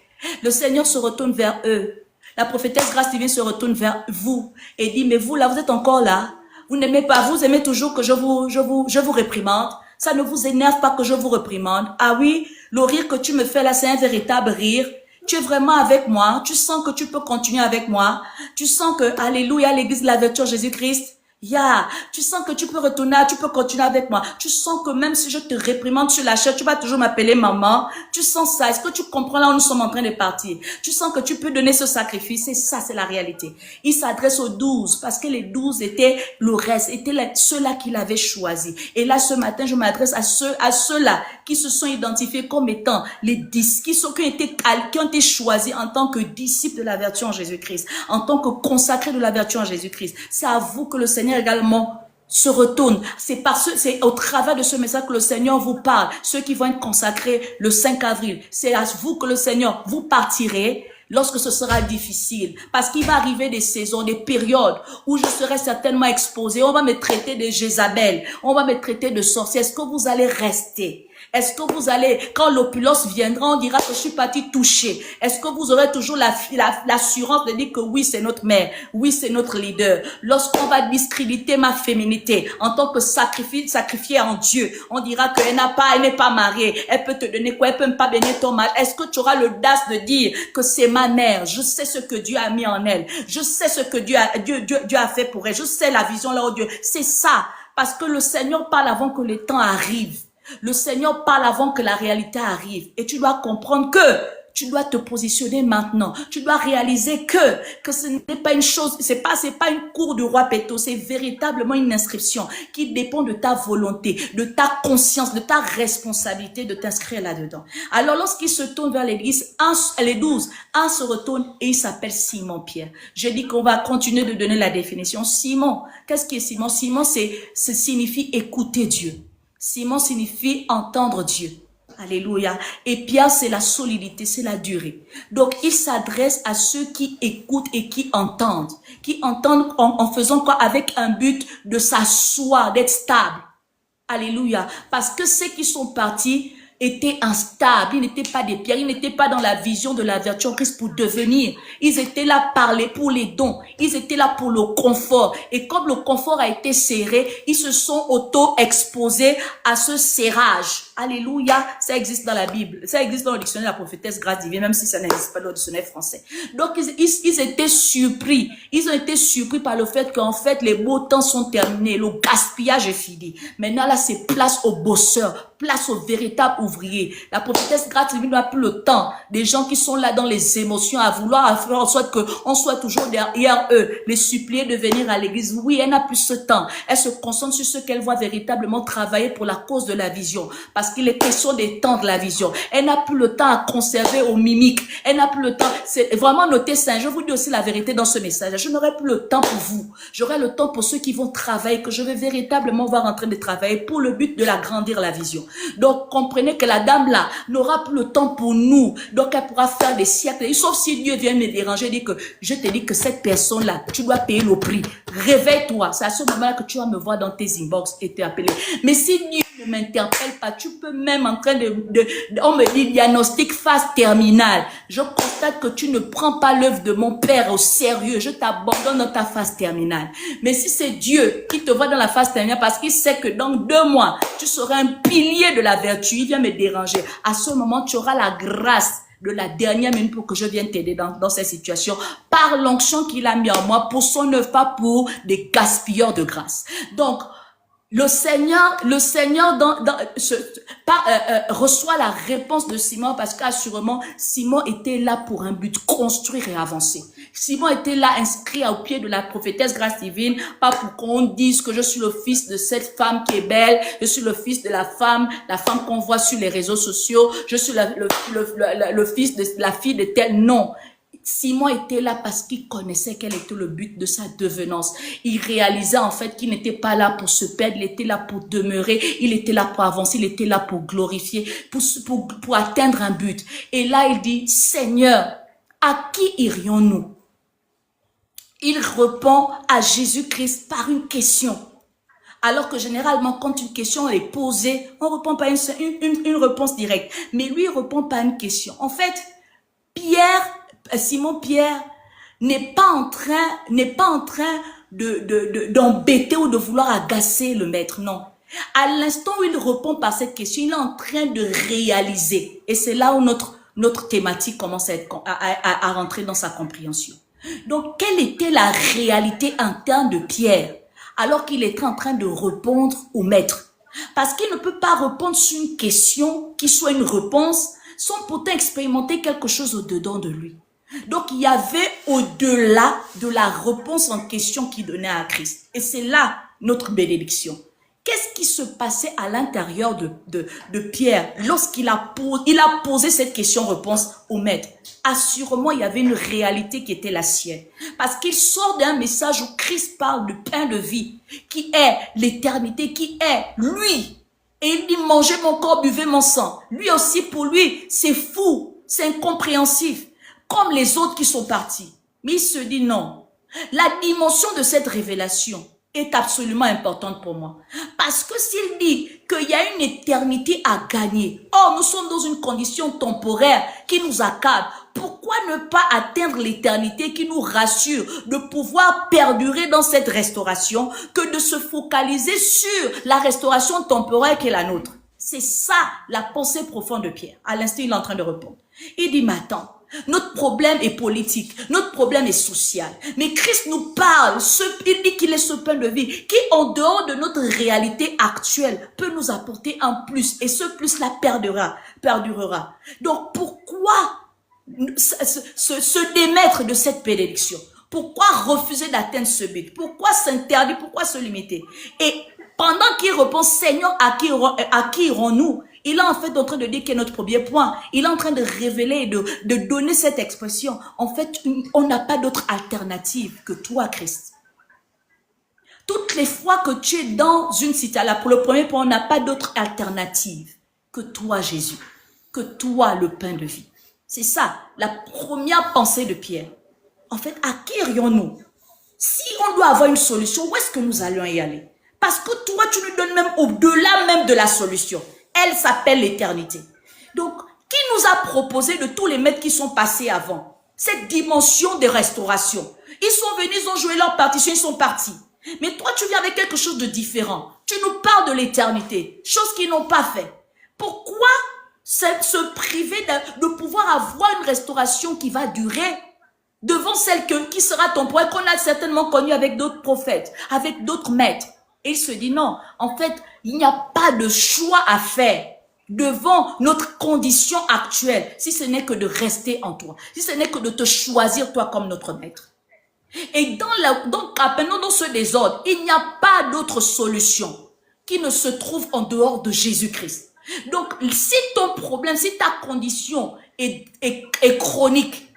le Seigneur se retourne vers eux, la prophétesse Grâce Divine se retourne vers vous et dit, mais vous là, vous êtes encore là, vous n'aimez pas, vous aimez toujours que je vous réprimande. Ça ne vous énerve pas que je vous réprimande? Ah oui, le rire que tu me fais là, c'est un véritable rire. Tu es vraiment avec moi. Tu sens que tu peux continuer avec moi. Tu sens que, alléluia, l'église de la vertu en Jésus-Christ. Tu sens que tu peux retourner, tu peux continuer avec moi. Tu sens que même si je te réprimande sur la chair, tu vas toujours m'appeler maman. Tu sens ça. Est-ce que tu comprends là où nous sommes en train de partir? Tu sens que tu peux donner ce sacrifice. Et ça, c'est la réalité. Il s'adresse aux 12 parce que les 12 étaient le reste, étaient ceux-là qu'il avait choisis. Et là, ce matin, je m'adresse à ceux-là qui se sont identifiés comme étant les 10, qui ont été choisis en tant que disciples de la vertu en Jésus-Christ, en tant que consacrés de la vertu en Jésus-Christ. C'est à vous que le Seigneur également se retourne. C'est au travers de ce message que le Seigneur vous parle. Ceux qui vont être consacrés le 5 avril, c'est à vous que le Seigneur, vous partirez lorsque ce sera difficile. Parce qu'il va arriver des saisons, des périodes où je serai certainement exposé. On va me traiter de Jézabel. On va me traiter de sorcière. Est-ce que vous allez rester? Est-ce que vous allez, quand l'opulence viendra, on dira que je suis partie toucher? Est-ce que vous aurez toujours l'assurance de dire que oui, c'est notre mère, oui, c'est notre leader? Lorsqu'on va discréditer ma féminité en tant que sacrifiée en Dieu, on dira qu'elle n'est pas mariée, elle peut te donner quoi? Elle peut même pas bénir ton mal. Est-ce que tu auras l'audace de dire que c'est ma mère? Je sais ce que Dieu a mis en elle. Je sais ce que Dieu a fait pour elle. Je sais la vision là où Dieu. C'est ça. Parce que le Seigneur parle avant que le temps arrive. Le Seigneur parle avant que la réalité arrive. Et tu dois comprendre que tu dois te positionner maintenant. Tu dois réaliser que ce n'est pas une chose, c'est pas une cour du roi Péto, c'est véritablement une inscription qui dépend de ta volonté, de ta conscience, de ta responsabilité de t'inscrire là-dedans. Alors, lorsqu'il se tourne vers l'église, les 12, un se retourne et il s'appelle Simon-Pierre. Je dis qu'on va continuer de donner la définition. Simon, qu'est-ce qui est Simon? Simon, ça signifie écouter Dieu. Simon signifie entendre Dieu. Alléluia. Et Pierre, c'est la solidité, c'est la durée. Donc, il s'adresse à ceux qui écoutent et qui entendent. Qui entendent en faisant quoi? Avec un but de s'asseoir, d'être stable. Alléluia. Parce que ceux qui sont partis étaient instables. Ils n'étaient pas des pierres. Ils n'étaient pas dans la vision de la vertu en Christ pour devenir. Ils étaient là pour les dons. Ils étaient là pour le confort. Et comme le confort a été serré, ils se sont auto-exposés à ce serrage. Alléluia. Ça existe dans la Bible. Ça existe dans le dictionnaire de la prophétesse Grâce Divine, même si ça n'existe pas dans le dictionnaire français. Donc, ils étaient surpris. Ils ont été surpris par le fait qu'en fait, les beaux temps sont terminés. Le gaspillage est fini. Maintenant, là, c'est place aux bosseurs, place aux véritables ouvriers. La prophétesse Grâce Divine n'a plus le temps des gens qui sont là dans les émotions à vouloir faire en sorte qu'on soit toujours derrière eux, les supplier de venir à l'église. Oui, elle n'a plus ce temps. Elle se concentre sur ce qu'elle voit véritablement travailler pour la cause de la vision. parce qu'il est question d'étendre la vision. Elle n'a plus le temps à conserver aux mimiques. Elle n'a plus le temps. C'est vraiment noté ça. Je vous dis aussi la vérité dans ce message. Je n'aurai plus le temps pour vous. J'aurai le temps pour ceux qui vont travailler, que je vais véritablement voir en train de travailler pour le but de l'agrandir la vision. Donc, comprenez que la dame là n'aura plus le temps pour nous. Donc, elle pourra faire des siècles. Sauf si Dieu vient me déranger et dit que je te dis que cette personne là, tu dois payer le prix. Réveille-toi. C'est à ce moment-là que tu vas me voir dans tes inbox et te appeler. Mais si Dieu ne m'interpelle pas, tu peux même en train on me dit diagnostic phase terminale. Je constate que tu ne prends pas l'œuvre de mon Père au sérieux. Je t'abandonne dans ta phase terminale. Mais si c'est Dieu qui te voit dans la phase terminale parce qu'il sait que dans 2 mois, tu seras un pilier de la vertu, il vient me déranger. À ce moment, tu auras la grâce de la dernière minute pour que je vienne t'aider dans cette situation par l'onction qu'il a mis en moi pour son œuvre, pas pour des gaspilleurs de grâce. Donc, le Seigneur reçoit la réponse de Simon parce qu'assurément, Simon était là pour un but, construire et avancer. Simon était là inscrit au pied de la prophétesse grâce divine, pas pour qu'on dise que je suis le fils de cette femme qui est belle, je suis le fils de la femme qu'on voit sur les réseaux sociaux, je suis le fils de la fille de tel. Non. Simon était là parce qu'il connaissait quel était le but de sa devenance. Il réalisait en fait qu'il n'était pas là pour se perdre, il était là pour demeurer, il était là pour avancer, il était là pour glorifier, pour atteindre un but. Et là, il dit, Seigneur, à qui irions-nous? Il répond à Jésus-Christ par une question. Alors que généralement, quand une question est posée, on ne répond pas une réponse directe. Mais lui, il répond pas à une question. En fait, Simon Pierre n'est pas en train d'embêter ou de vouloir agacer le maître, non. À l'instant où il répond par cette question, il est en train de réaliser. Et c'est là où notre thématique commence à rentrer dans sa compréhension. Donc, quelle était la réalité interne de Pierre alors qu'il était en train de répondre au maître? Parce qu'il ne peut pas répondre sur une question qui soit une réponse sans pourtant expérimenter quelque chose au-dedans de lui. Donc, il y avait au-delà de la réponse en question qu'il donnait à Christ. Et c'est là notre bénédiction. Qu'est-ce qui se passait à l'intérieur de Pierre lorsqu'il a posé cette question-réponse au maître? Assurément, il y avait une réalité qui était la sienne. Parce qu'il sort d'un message où Christ parle du pain de vie, qui est l'éternité, qui est lui. Et il dit, mangez mon corps, buvez mon sang. Lui aussi, pour lui, c'est fou, c'est incompréhensif. Comme les autres qui sont partis. Mais il se dit non. La dimension de cette révélation est absolument importante pour moi. Parce que s'il dit qu'il y a une éternité à gagner, or nous sommes dans une condition temporaire qui nous accable, pourquoi ne pas atteindre l'éternité qui nous rassure de pouvoir perdurer dans cette restauration que de se focaliser sur la restauration temporaire qui est la nôtre? C'est ça la pensée profonde de Pierre. À l'instant, il est en train de répondre. Il dit, mais attends, notre problème est politique, notre problème est social. Mais Christ nous parle, il dit qu'il est ce pain de vie qui, en dehors de notre réalité actuelle, peut nous apporter un plus. Et ce plus-là perdurera. Donc pourquoi se démettre de cette bénédiction? Pourquoi refuser d'atteindre ce but? Pourquoi s'interdire? Pourquoi se limiter? Et pendant qu'il répond, Seigneur, à qui irons-nous? Il est en fait en train de dire que notre premier point, il est en train de révéler, de donner cette expression. En fait, on n'a pas d'autre alternative que toi, Christ. Toutes les fois que tu es dans une situation, là, pour le premier point, on n'a pas d'autre alternative que toi, Jésus, que toi, le pain de vie. C'est ça, la première pensée de Pierre. En fait, à qui irions-nous? Si on doit avoir une solution, où est-ce que nous allons y aller? Parce que toi, tu nous donnes même au-delà même de la solution. Elle s'appelle l'éternité. Donc, qui nous a proposé de tous les maîtres qui sont passés avant cette dimension de restauration? Ils sont venus, ils ont joué leur partition, ils sont partis. Mais toi, tu viens avec quelque chose de différent. Tu nous parles de l'éternité, chose qu'ils n'ont pas fait. Pourquoi se priver de pouvoir avoir une restauration qui va durer devant celle qui sera temporaire, qu'on a certainement connue avec d'autres prophètes, avec d'autres maîtres? Et il se dit non, en fait, il n'y a pas de choix à faire devant notre condition actuelle, si ce n'est que de rester en toi, si ce n'est que de te choisir toi comme notre maître. Et donc, appelons dans ce désordre, il n'y a pas d'autre solution qui ne se trouve en dehors de Jésus-Christ. Donc, si ton problème, si ta condition est chronique,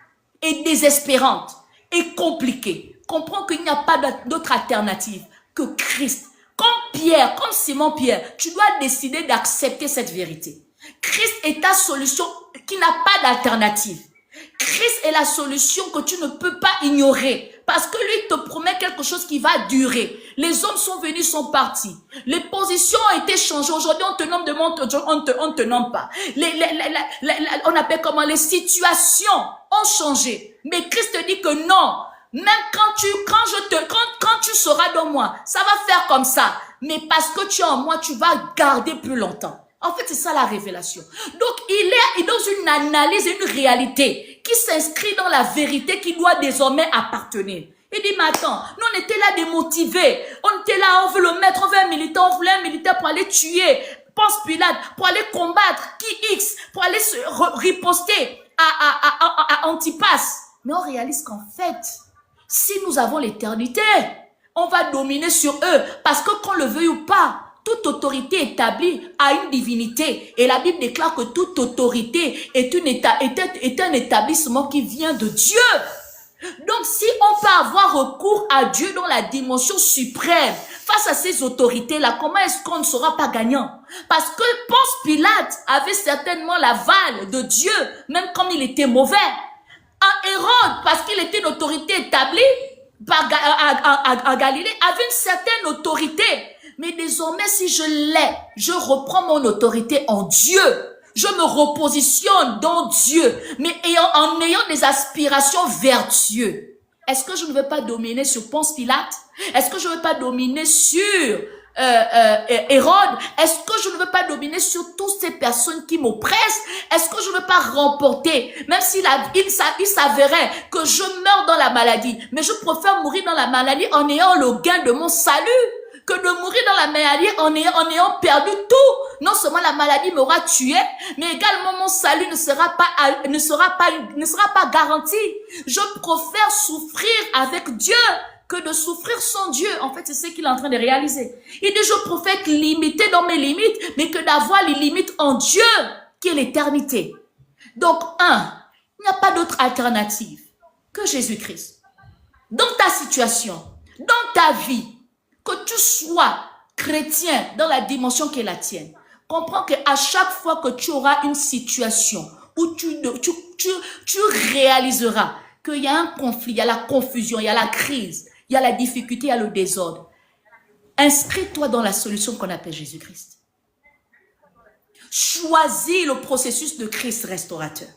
est désespérante, est compliquée, comprends qu'il n'y a pas d'autre alternative que Christ. Comme Pierre, comme Simon-Pierre, tu dois décider d'accepter cette vérité. Christ est ta solution qui n'a pas d'alternative. Christ est la solution que tu ne peux pas ignorer parce que lui te promet quelque chose qui va durer. Les hommes sont venus, sont partis. Les positions ont été changées. Aujourd'hui, on te nomme demain, on te nomme pas. On appelle comment? Les situations ont changé. Mais Christ te dit que non. Même quand tu seras dans moi, ça va faire comme ça. Mais parce que tu es en moi, tu vas garder plus longtemps. En fait, c'est ça la révélation. Donc, il est dans une analyse, une réalité qui s'inscrit dans la vérité qui doit désormais appartenir. Il dit, mais attends, nous on était là démotivés. On était là, on veut le mettre, on veut un militaire, on voulait un militaire pour aller tuer. Pense Pilate, pour aller combattre qui X, pour aller se riposter à Antipas. Mais on réalise qu'en fait, si nous avons l'éternité, on va dominer sur eux. Parce que qu'on le veuille ou pas, toute autorité établie a une divinité. Et la Bible déclare que toute autorité est un établissement qui vient de Dieu. Donc, si on peut avoir recours à Dieu dans la dimension suprême, face à ces autorités-là, comment est-ce qu'on ne sera pas gagnant? Parce que Ponce Pilate avait certainement l'aval de Dieu, même comme il était mauvais. Un Hérode, parce qu'il était une autorité établie à Galilée, avait une certaine autorité. Mais désormais, si je l'ai, je reprends mon autorité en Dieu. Je me repositionne dans Dieu, mais en ayant des aspirations vertueuses. Est-ce que je ne veux pas dominer sur Ponce Pilate? Est-ce que je ne veux pas dominer sur Hérode? Est-ce que je ne veux pas dominer sur toutes ces personnes qui m'oppressent? Est-ce que je ne veux pas remporter, même s'il s'avérait que je meurs dans la maladie, mais je préfère mourir dans la maladie en ayant le gain de mon salut, que de mourir dans la maladie en ayant perdu tout. Non seulement la maladie m'aura tué, mais également mon salut ne sera pas garanti. Je préfère souffrir avec Dieu que de souffrir sans Dieu. En fait, c'est ce qu'il est en train de réaliser. Il dit, je préfère être limité dans mes limites, mais que d'avoir les limites en Dieu, qui est l'éternité. Donc, il n'y a pas d'autre alternative que Jésus-Christ. Dans ta situation, dans ta vie, que tu sois chrétien dans la dimension qui est la tienne, comprends qu'à chaque fois que tu auras une situation où tu réaliseras qu'il y a un conflit, il y a la confusion, il y a la crise, il y a la difficulté, il y a le désordre, inscris-toi dans la solution qu'on appelle Jésus-Christ. Choisis le processus de Christ restaurateur.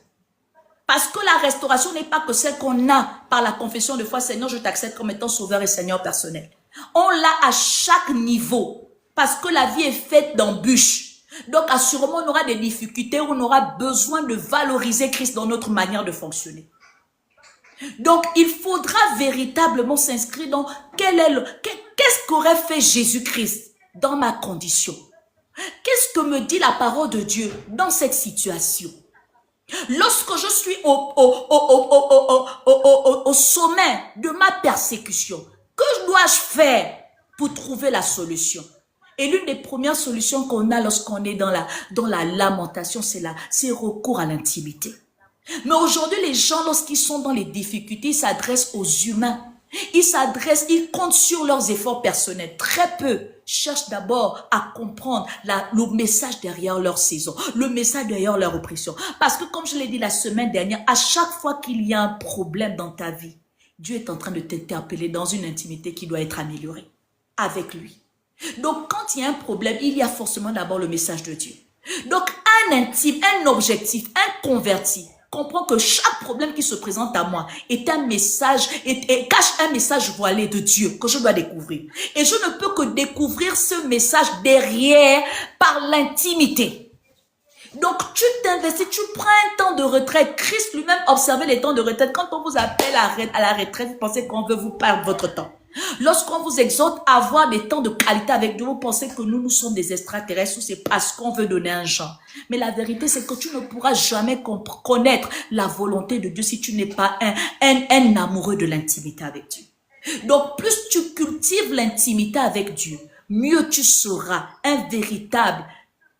Parce que la restauration n'est pas que celle qu'on a par la confession de foi, Seigneur, je t'accepte comme étant sauveur et Seigneur personnel. On l'a à chaque niveau, parce que la vie est faite d'embûches. Donc, assurément, on aura des difficultés, on aura besoin de valoriser Christ dans notre manière de fonctionner. Donc, il faudra véritablement s'inscrire dans qu'est-ce qu'aurait fait Jésus-Christ dans ma condition? Qu'est-ce que me dit la parole de Dieu dans cette situation? Lorsque je suis au sommet de ma persécution, que dois-je faire pour trouver la solution? Et l'une des premières solutions qu'on a lorsqu'on est dans la lamentation, c'est recours à l'intimité. Mais aujourd'hui, les gens, lorsqu'ils sont dans les difficultés, ils s'adressent aux humains. Ils comptent sur leurs efforts personnels. Très peu cherchent d'abord à comprendre le message derrière leur saison, le message derrière leur oppression. Parce que comme je l'ai dit la semaine dernière, à chaque fois qu'il y a un problème dans ta vie, Dieu est en train de t'interpeller dans une intimité qui doit être améliorée avec lui. Donc quand il y a un problème, il y a forcément d'abord le message de Dieu. Donc un intime, un objectif, un converti comprend que chaque problème qui se présente à moi est un message, et cache un message voilé de Dieu que je dois découvrir. Et je ne peux que découvrir ce message derrière par l'intimité. Donc tu t'investis, tu prends un temps de retraite. Christ lui-même observait les temps de retraite. Quand on vous appelle à la retraite, vous pensez qu'on veut vous perdre votre temps. Lorsqu'on vous exhorte à avoir des temps de qualité avec Dieu, vous pensez que nous sommes des extraterrestres ou c'est parce qu'on veut donner un genre. Mais la vérité, c'est que tu ne pourras jamais connaître la volonté de Dieu si tu n'es pas un amoureux de l'intimité avec Dieu. Donc, plus tu cultives l'intimité avec Dieu, mieux tu seras un véritable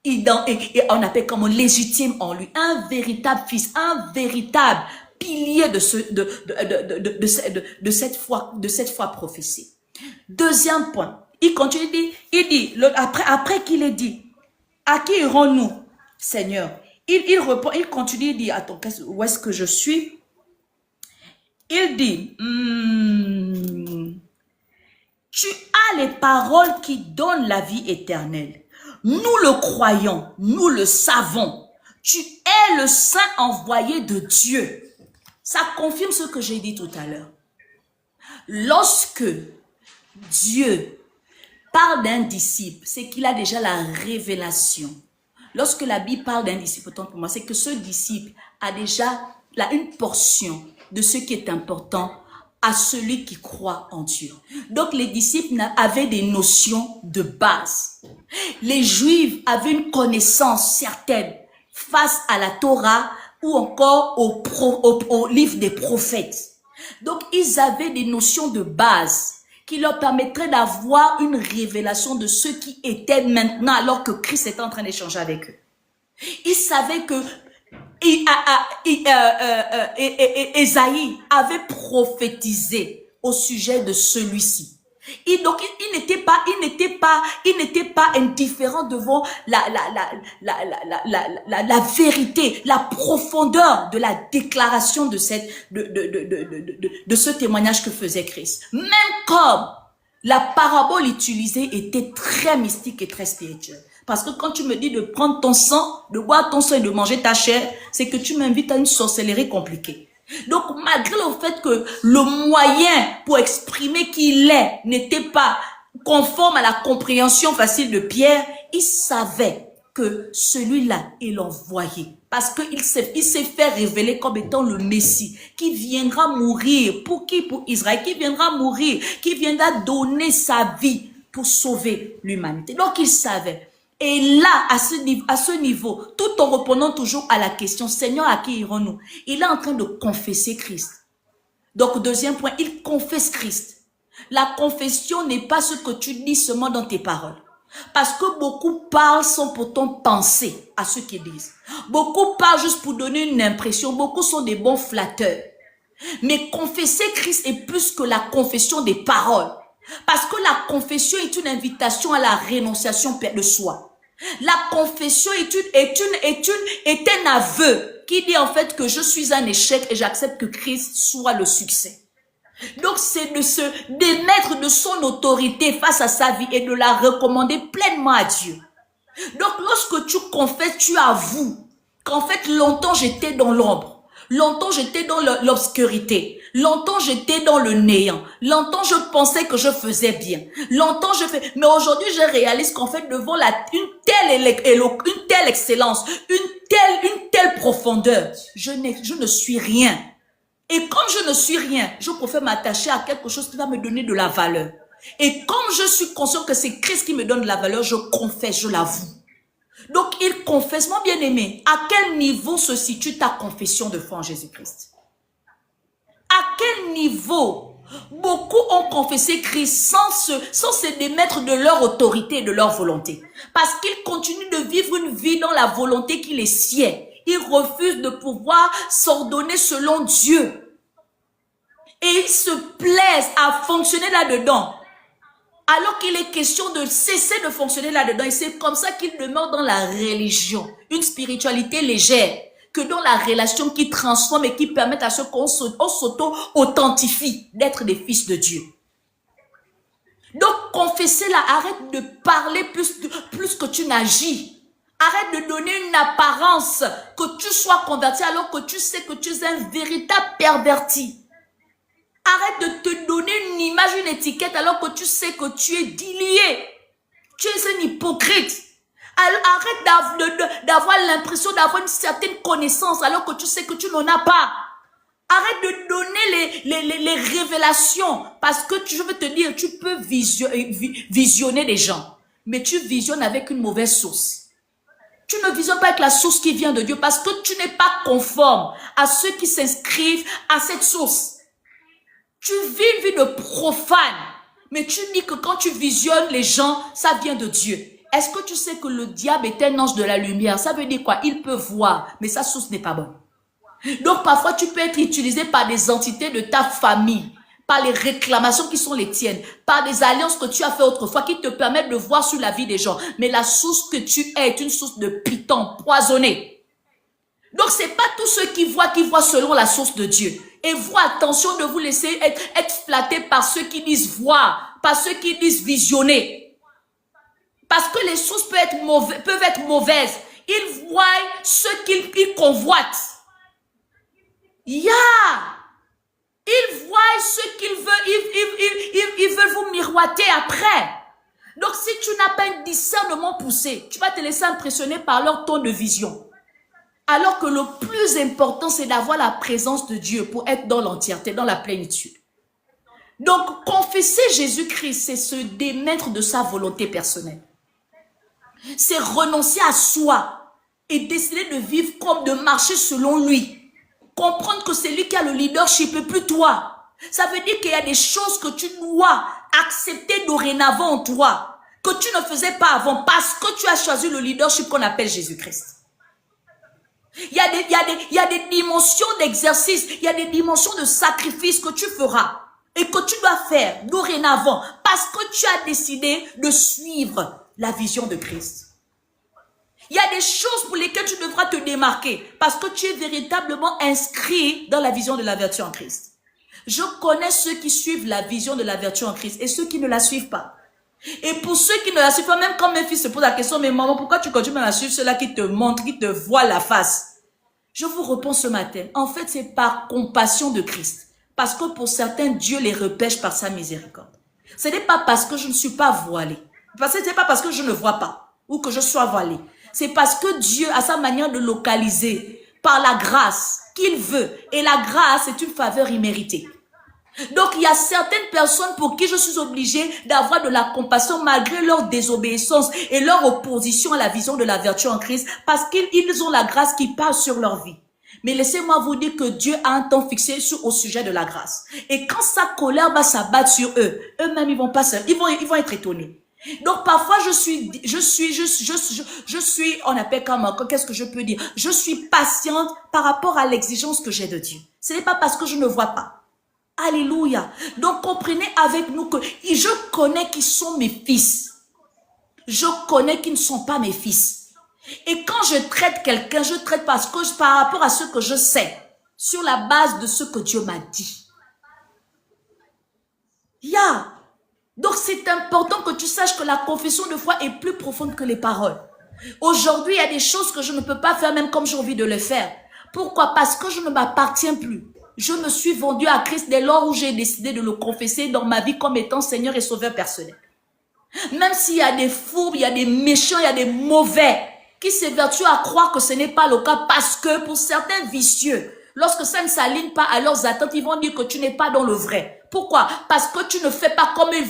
et on appelle comme légitime en lui, un véritable fils, un véritable pilier de cette foi prophétie. Deuxième point, il continue, il dit, après qu'il ait dit, à qui irons-nous, Seigneur? Il répond, il continue, il dit, attends, où est-ce que je suis? Il dit, tu as les paroles qui donnent la vie éternelle. Nous le croyons, nous le savons. Tu es le Saint envoyé de Dieu. Ça confirme ce que j'ai dit tout à l'heure. Lorsque Dieu parle d'un disciple, c'est qu'il a déjà la révélation. Lorsque la Bible parle d'un disciple, autant pour moi, c'est que ce disciple a déjà une portion de ce qui est important à celui qui croit en Dieu. Donc les disciples avaient des notions de base. Les Juifs avaient une connaissance certaine face à la Torah ou encore au livre des prophètes. Donc ils avaient des notions de base qui leur permettraient d'avoir une révélation de ce qui était maintenant alors que Christ était en train d'échanger avec eux. Ils savaient que Ésaïe avait prophétisé au sujet de celui-ci. Et donc, il n'était pas indifférent devant la vérité, la profondeur de la déclaration de ce témoignage que faisait Christ. Même comme la parabole utilisée était très mystique et très spirituelle. Parce que quand tu me dis de prendre ton sang, de boire ton sang et de manger ta chair, c'est que tu m'invites à une sorcellerie compliquée. Donc, malgré le fait que le moyen pour exprimer qui il est n'était pas conforme à la compréhension facile de Pierre, il savait que celui-là est l'envoyé. Parce qu'il s'est fait révéler comme étant le Messie, qui viendra mourir. Pour qui? Pour Israël. Qui viendra mourir, qui viendra donner sa vie pour sauver l'humanité. Donc, il savait. Et là, à ce niveau, tout en répondant toujours à la question, Seigneur, à qui irons-nous? Il est en train de confesser Christ. Donc, deuxième point, il confesse Christ. La confession n'est pas ce que tu dis seulement dans tes paroles. Parce que beaucoup parlent sans pourtant penser à ce qu'ils disent. Beaucoup parlent juste pour donner une impression. Beaucoup sont des bons flatteurs. Mais confesser Christ est plus que la confession des paroles. Parce que la confession est une invitation à la rénonciation de soi. La confession est un aveu qui dit en fait que je suis un échec et j'accepte que Christ soit le succès. Donc c'est de se démettre de son autorité face à sa vie et de la recommander pleinement à Dieu. Donc lorsque tu confesses, tu avoues qu'en fait longtemps j'étais dans l'ombre. Longtemps, j'étais dans l'obscurité. Longtemps, j'étais dans le néant. Longtemps, je pensais que je faisais bien. Longtemps, mais aujourd'hui, je réalise qu'en fait, devant une telle excellence, une telle profondeur, je ne suis rien. Et comme je ne suis rien, je préfère m'attacher à quelque chose qui va me donner de la valeur. Et comme je suis conscient que c'est Christ qui me donne de la valeur, je confesse, je l'avoue. Donc, il confesse, mon bien-aimé, à quel niveau se situe ta confession de foi en Jésus-Christ? À quel niveau? Beaucoup ont confessé Christ sans se démettre de leur autorité et de leur volonté. Parce qu'ils continuent de vivre une vie dans la volonté qui les sied. Ils refusent de pouvoir s'ordonner selon Dieu. Et ils se plaisent à fonctionner là-dedans. Alors qu'il est question de cesser de fonctionner là-dedans. Et c'est comme ça qu'ils demeurent dans la religion. Une spiritualité légère. Que dans la relation qui transforme et qui permet à ce qu'on s'auto-authentifie d'être des fils de Dieu. Donc, confesser là, arrête de parler plus que tu n'agis. Arrête de donner une apparence que tu sois converti alors que tu sais que tu es un véritable perverti. Arrête de te donner une image, une étiquette alors que tu sais que tu es dilué. Tu es un hypocrite. Arrête d'avoir l'impression d'avoir une certaine connaissance alors que tu sais que tu n'en as pas. Arrête de donner les révélations parce que je veux te dire, tu peux visionner des gens, mais tu visionnes avec une mauvaise source. Tu ne visionnes pas avec la source qui vient de Dieu parce que tu n'es pas conforme à ceux qui s'inscrivent à cette source. Tu vis une vie de profane, mais tu dis que quand tu visionnes les gens, ça vient de Dieu. Est-ce que tu sais que le diable est un ange de la lumière? Ça veut dire quoi? Il peut voir, mais sa source n'est pas bonne. Donc parfois tu peux être utilisé par des entités de ta famille, par les réclamations qui sont les tiennes, par des alliances que tu as fait autrefois qui te permettent de voir sur la vie des gens. Mais la source que tu es est une source de python poisonné. Donc c'est pas tous ceux qui voient selon la source de Dieu. Et vous, attention de vous laisser être flatté par ceux qui disent voir, par ceux qui disent visionner. Parce que les sources peuvent être mauvaises. Ils voient ce qu'ils convoitent. Yeah! Ils voient ce qu'ils veulent, ils veulent vous miroiter après. Donc si tu n'as pas un discernement poussé, tu vas te laisser impressionner par leur ton de vision. Alors que le plus important, c'est d'avoir la présence de Dieu pour être dans l'entièreté, dans la plénitude. Donc, confesser Jésus-Christ, c'est se démettre de sa volonté personnelle. C'est renoncer à soi et décider de vivre comme de marcher selon lui. Comprendre que c'est lui qui a le leadership et plus toi. Ça veut dire qu'il y a des choses que tu dois accepter dorénavant en toi, que tu ne faisais pas avant parce que tu as choisi le leadership qu'on appelle Jésus-Christ. Il y a des dimensions d'exercice, il y a des dimensions de sacrifice que tu feras et que tu dois faire dorénavant parce que tu as décidé de suivre la vision de Christ. Il y a des choses pour lesquelles tu devras te démarquer parce que tu es véritablement inscrit dans la vision de la vertu en Christ. Je connais ceux qui suivent la vision de la vertu en Christ et ceux qui ne la suivent pas. Et pour ceux qui ne la suivent pas, même quand mes fils se posent la question, mais maman, pourquoi tu continues à suivre ceux-là qui te montrent, qui te voient la face? Je vous réponds ce matin. En fait, c'est par compassion de Christ. Parce que pour certains, Dieu les repêche par sa miséricorde. Ce n'est pas parce que je ne suis pas voilée. Ce n'est pas parce que je ne vois pas ou que je sois voilée. C'est parce que Dieu a sa manière de localiser par la grâce qu'il veut. Et la grâce est une faveur imméritée. Donc, il y a certaines personnes pour qui je suis obligée d'avoir de la compassion malgré leur désobéissance et leur opposition à la vision de la vertu en Christ parce qu'ils ont la grâce qui parle sur leur vie. Mais laissez-moi vous dire que Dieu a un temps fixé au sujet de la grâce. Et quand sa colère va s'abattre sur eux, eux-mêmes, ils vont être étonnés. Donc, parfois, je suis, on appelle comment, qu'est-ce que je peux dire? Je suis patiente par rapport à l'exigence que j'ai de Dieu. Ce n'est pas parce que je ne vois pas. Alléluia. Donc, comprenez avec nous que je connais qui sont mes fils. Je connais qui ne sont pas mes fils. Et quand je traite quelqu'un, je traite par rapport à ce que je sais, sur la base de ce que Dieu m'a dit. Donc, c'est important que tu saches que la confession de foi est plus profonde que les paroles. Aujourd'hui, il y a des choses que je ne peux pas faire même comme j'ai envie de le faire. Pourquoi? Parce que je ne m'appartiens plus. Je me suis vendu à Christ dès lors où j'ai décidé de le confesser dans ma vie comme étant Seigneur et Sauveur personnel. Même s'il y a des fourbes, il y a des méchants, il y a des mauvais qui s'évertuent à croire que ce n'est pas le cas parce que pour certains vicieux, lorsque ça ne s'aligne pas à leurs attentes, ils vont dire que tu n'es pas dans le vrai. Pourquoi? Parce que tu ne fais pas comme ils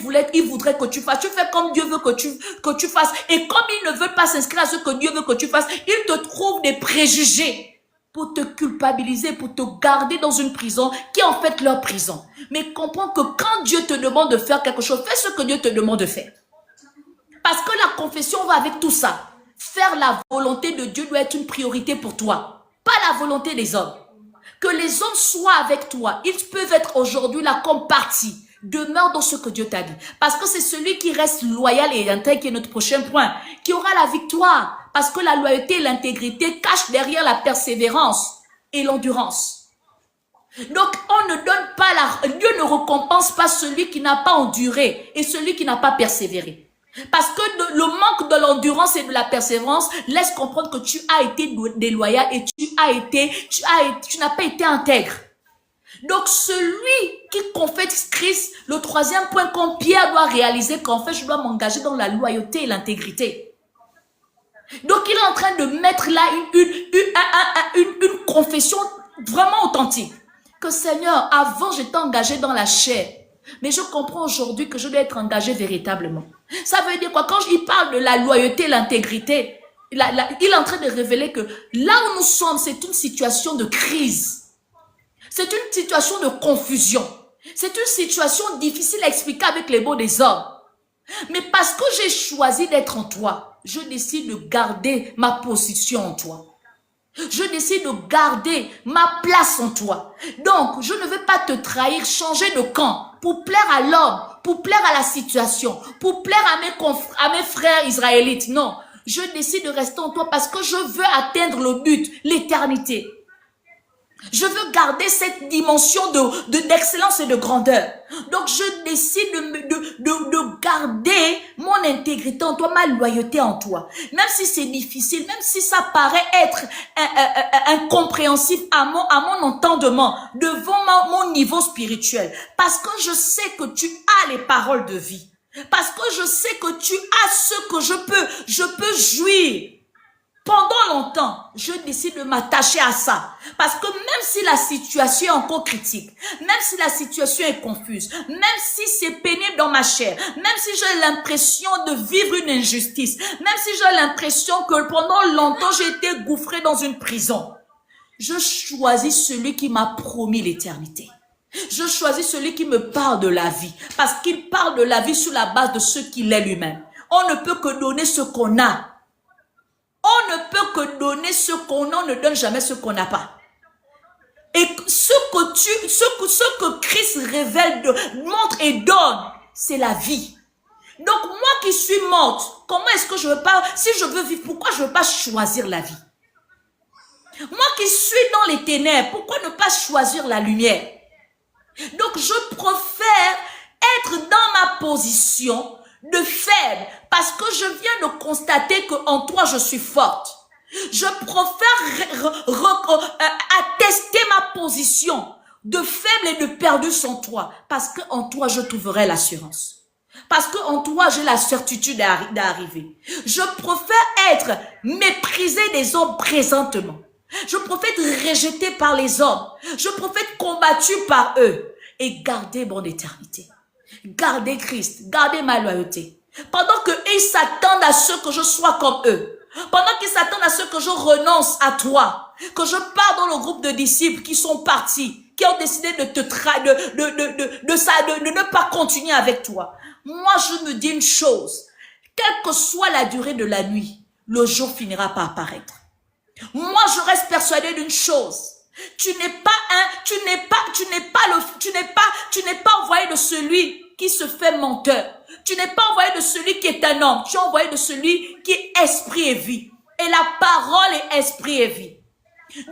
voudraient que tu fasses. Tu fais comme Dieu veut que tu fasses. Et comme ils ne veulent pas s'inscrire à ce que Dieu veut que tu fasses, ils te trouvent des préjugés pour te culpabiliser, pour te garder dans une prison qui est en fait leur prison. Mais comprends que quand Dieu te demande de faire quelque chose, fais ce que Dieu te demande de faire. Parce que la confession va avec tout ça. Faire la volonté de Dieu doit être une priorité pour toi, pas la volonté des hommes. Que les hommes soient avec toi, ils peuvent être aujourd'hui là comme partie. Demeure dans ce que Dieu t'a dit. Parce que c'est celui qui reste loyal et intègre, qui est notre prochain point, qui aura la victoire. Parce que la loyauté et l'intégrité cachent derrière la persévérance et l'endurance. Donc, on ne donne pas Dieu ne récompense pas celui qui n'a pas enduré et celui qui n'a pas persévéré. Parce que le manque de l'endurance et de la persévérance laisse comprendre que tu as été déloyal et tu n'as pas été intègre. Donc, celui qui confesse Christ, le troisième point comme Pierre doit réaliser qu'en fait, je dois m'engager dans la loyauté et l'intégrité. Donc, il est en train de mettre là une confession vraiment authentique. Que Seigneur, avant, j'étais engagé dans la chair. Mais je comprends aujourd'hui que je dois être engagé véritablement. Ça veut dire quoi? Quand il parle de la loyauté et l'intégrité, il est en train de révéler que là où nous sommes, c'est une situation de crise. C'est une situation de confusion. C'est une situation difficile à expliquer avec les mots des hommes. Mais parce que j'ai choisi d'être en toi, je décide de garder ma position en toi. Je décide de garder ma place en toi. Donc, je ne veux pas te trahir, changer de camp pour plaire à l'homme, pour plaire à la situation, pour plaire à mes frères israélites. Non, je décide de rester en toi parce que je veux atteindre le but, l'éternité. Je veux garder cette dimension d'excellence et de grandeur. Donc, je décide de garder mon intégrité en toi, ma loyauté en toi. Même si c'est difficile, même si ça paraît être incompréhensif à mon entendement, devant mon niveau spirituel. Parce que je sais que tu as les paroles de vie. Parce que je sais que tu as ce que je peux jouir. Pendant longtemps, je décide de m'attacher à ça. Parce que même si la situation est encore critique, même si la situation est confuse, même si c'est pénible dans ma chair, même si j'ai l'impression de vivre une injustice, même si j'ai l'impression que pendant longtemps j'ai été gouffré dans une prison, je choisis celui qui m'a promis l'éternité. Je choisis celui qui me parle de la vie. Parce qu'il parle de la vie sur la base de ce qu'il est lui-même. On ne peut que donner ce qu'on a. On ne peut que donner ce qu'on a, on ne donne jamais ce qu'on n'a pas. Et ce que Christ révèle, montre et donne, c'est la vie. Donc moi qui suis morte, comment est-ce que je veux pas, si je veux vivre, pourquoi je ne veux pas choisir la vie? Moi qui suis dans les ténèbres, pourquoi ne pas choisir la lumière? Donc je préfère être dans ma position de faible, parce que je viens de constater qu'en toi je suis forte. Je préfère attester ma position de faible et de perdu sans toi, parce qu'en toi je trouverai l'assurance. Parce qu'en toi j'ai la certitude d'arriver. Je préfère être méprisé des hommes présentement. Je préfère être rejeté par les hommes. Je préfère être combattu par eux et garder mon éternité. Garder Christ, garder ma loyauté. Pendant qu'ils s'attendent à ce que je sois comme eux. Pendant qu'ils s'attendent à ce que je renonce à toi. Que je pars dans le groupe de disciples qui sont partis. Qui ont décidé de ne pas continuer avec toi. Moi, je me dis une chose. Quelle que soit la durée de la nuit, le jour finira par apparaître. Moi, je reste persuadée d'une chose. Tu n'es pas envoyé de celui qui se fait menteur. Tu n'es pas envoyé de celui qui est un homme. Tu es envoyé de celui qui est esprit et vie. Et la parole est esprit et vie.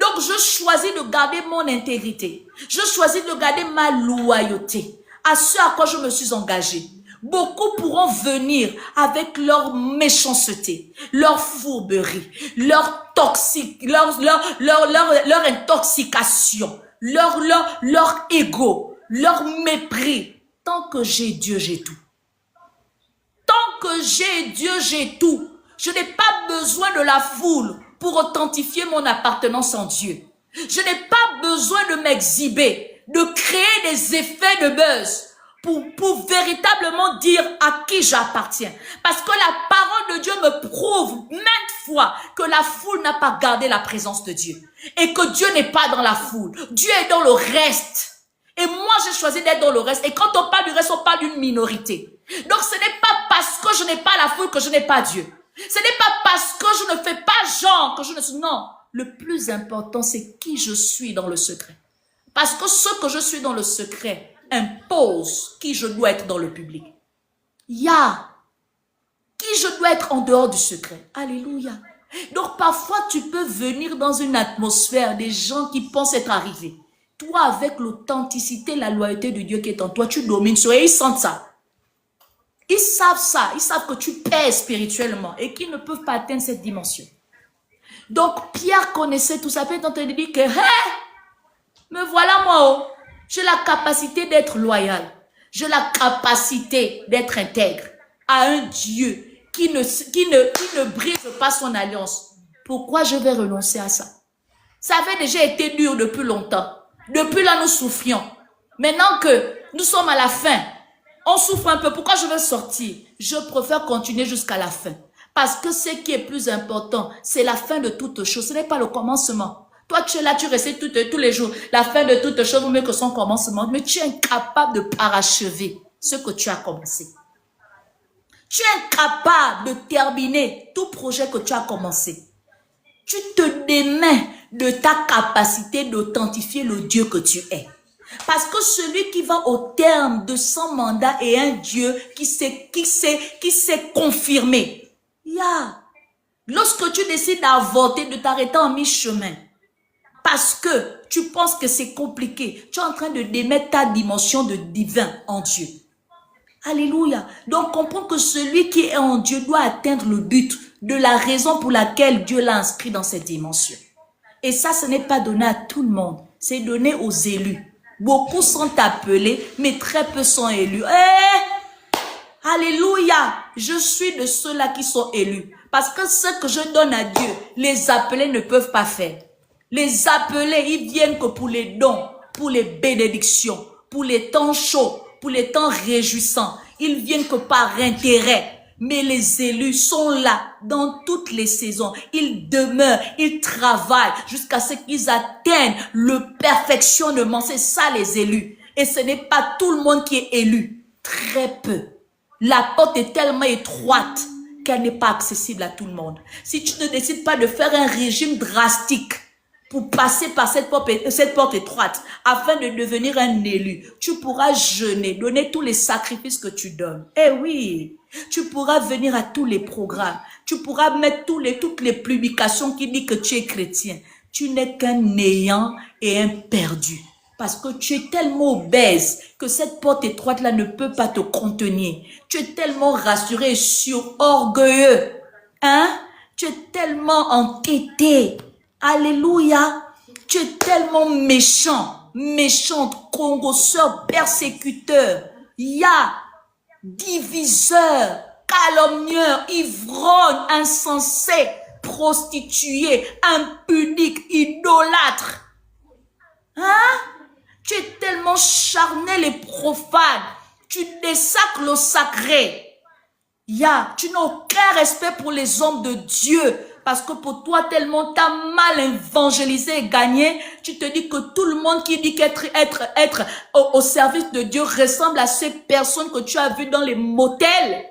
Donc, je choisis de garder mon intégrité. Je choisis de garder ma loyauté à ce à quoi je me suis engagée. Beaucoup pourront venir avec leur méchanceté, leur fourberie, leur intoxication, leur ego, leur mépris. Tant que j'ai Dieu, j'ai tout. Tant que j'ai Dieu, j'ai tout. Je n'ai pas besoin de la foule pour authentifier mon appartenance en Dieu. Je n'ai pas besoin de m'exhiber, de créer des effets de buzz pour véritablement dire à qui j'appartiens. Parce que la parole de Dieu me prouve maintes fois que la foule n'a pas gardé la présence de Dieu. Et que Dieu n'est pas dans la foule. Dieu est dans le reste. Et moi, j'ai choisi d'être dans le reste. Et quand on parle du reste, on parle d'une minorité. Donc, ce n'est pas parce que je n'ai pas la foule que je n'ai pas Dieu. Ce n'est pas parce que je ne fais pas genre que je ne suis... Non, le plus important, c'est qui je suis dans le secret. Parce que ce que je suis dans le secret impose qui je dois être dans le public. Qui je dois être en dehors du secret. Alléluia. Donc, parfois, tu peux venir dans une atmosphère des gens qui pensent être arrivés. Toi, avec l'authenticité, la loyauté de Dieu qui est en toi, tu domines sur eux et ils sentent ça. Ils savent ça. Ils savent que tu pèses spirituellement et qu'ils ne peuvent pas atteindre cette dimension. Donc, Pierre connaissait tout ça. Puis, il te dit que, hey, me voilà moi, j'ai la capacité d'être loyal. J'ai la capacité d'être intègre à un Dieu qui ne brise pas son alliance. Pourquoi je vais renoncer à ça? Ça avait déjà été dur depuis longtemps. Depuis là, nous souffrions. Maintenant que nous sommes à la fin, on souffre un peu. Pourquoi je vais sortir? Je préfère continuer jusqu'à la fin. Parce que ce qui est plus important, c'est la fin de toutes choses. Ce n'est pas le commencement. Toi, tu es là, tu récites tous les jours. La fin de toutes choses vaut mieux que son commencement. Mais tu es incapable de parachever ce que tu as commencé. Tu es incapable de terminer tout projet que tu as commencé. Tu te démets de ta capacité d'authentifier le Dieu que tu es. Parce que celui qui va au terme de son mandat est un Dieu qui s'est confirmé. Lorsque tu décides d'avorter, de t'arrêter en mi-chemin, parce que tu penses que c'est compliqué, tu es en train de démettre ta dimension de divin en Dieu. Alléluia. Donc, comprends que celui qui est en Dieu doit atteindre le but de la raison pour laquelle Dieu l'a inscrit dans cette dimension. Et ça, ce n'est pas donné à tout le monde. C'est donné aux élus. Beaucoup sont appelés, mais très peu sont élus. Alléluia. Je suis de ceux-là qui sont élus. Parce que ce que je donne à Dieu, les appelés ne peuvent pas faire. Les appelés, ils viennent que pour les dons, pour les bénédictions, pour les temps chauds, pour les temps réjouissants. Ils viennent que par intérêt. Mais les élus sont là dans toutes les saisons. Ils demeurent, ils travaillent jusqu'à ce qu'ils atteignent le perfectionnement. C'est ça les élus. Et ce n'est pas tout le monde qui est élu. Très peu. La porte est tellement étroite qu'elle n'est pas accessible à tout le monde. Si tu ne décides pas de faire un régime drastique pour passer par cette porte étroite afin de devenir un élu, tu pourras jeûner, donner tous les sacrifices que tu donnes. Eh oui, tu pourras venir à tous les programmes. Tu pourras mettre toutes les publications qui disent que tu es chrétien. Tu n'es qu'un néant et un perdu. Parce que tu es tellement obèse que cette porte étroite-là ne peut pas te contenir. Tu es tellement rassuré et orgueilleux. Hein? Tu es tellement entêté. Alléluia. Tu es tellement méchant. Méchante, congosseur, persécuteur. Diviseur, calomnieur, ivrogne, insensé, prostitué, impudique, idolâtre. Hein? Tu es tellement charnel et profane. Tu désacres le sacré. Tu n'as aucun respect pour les hommes de Dieu. Parce que pour toi, tellement t'as mal évangélisé et gagné, tu te dis que tout le monde qui dit qu'être au service de Dieu ressemble à ces personnes que tu as vues dans les motels.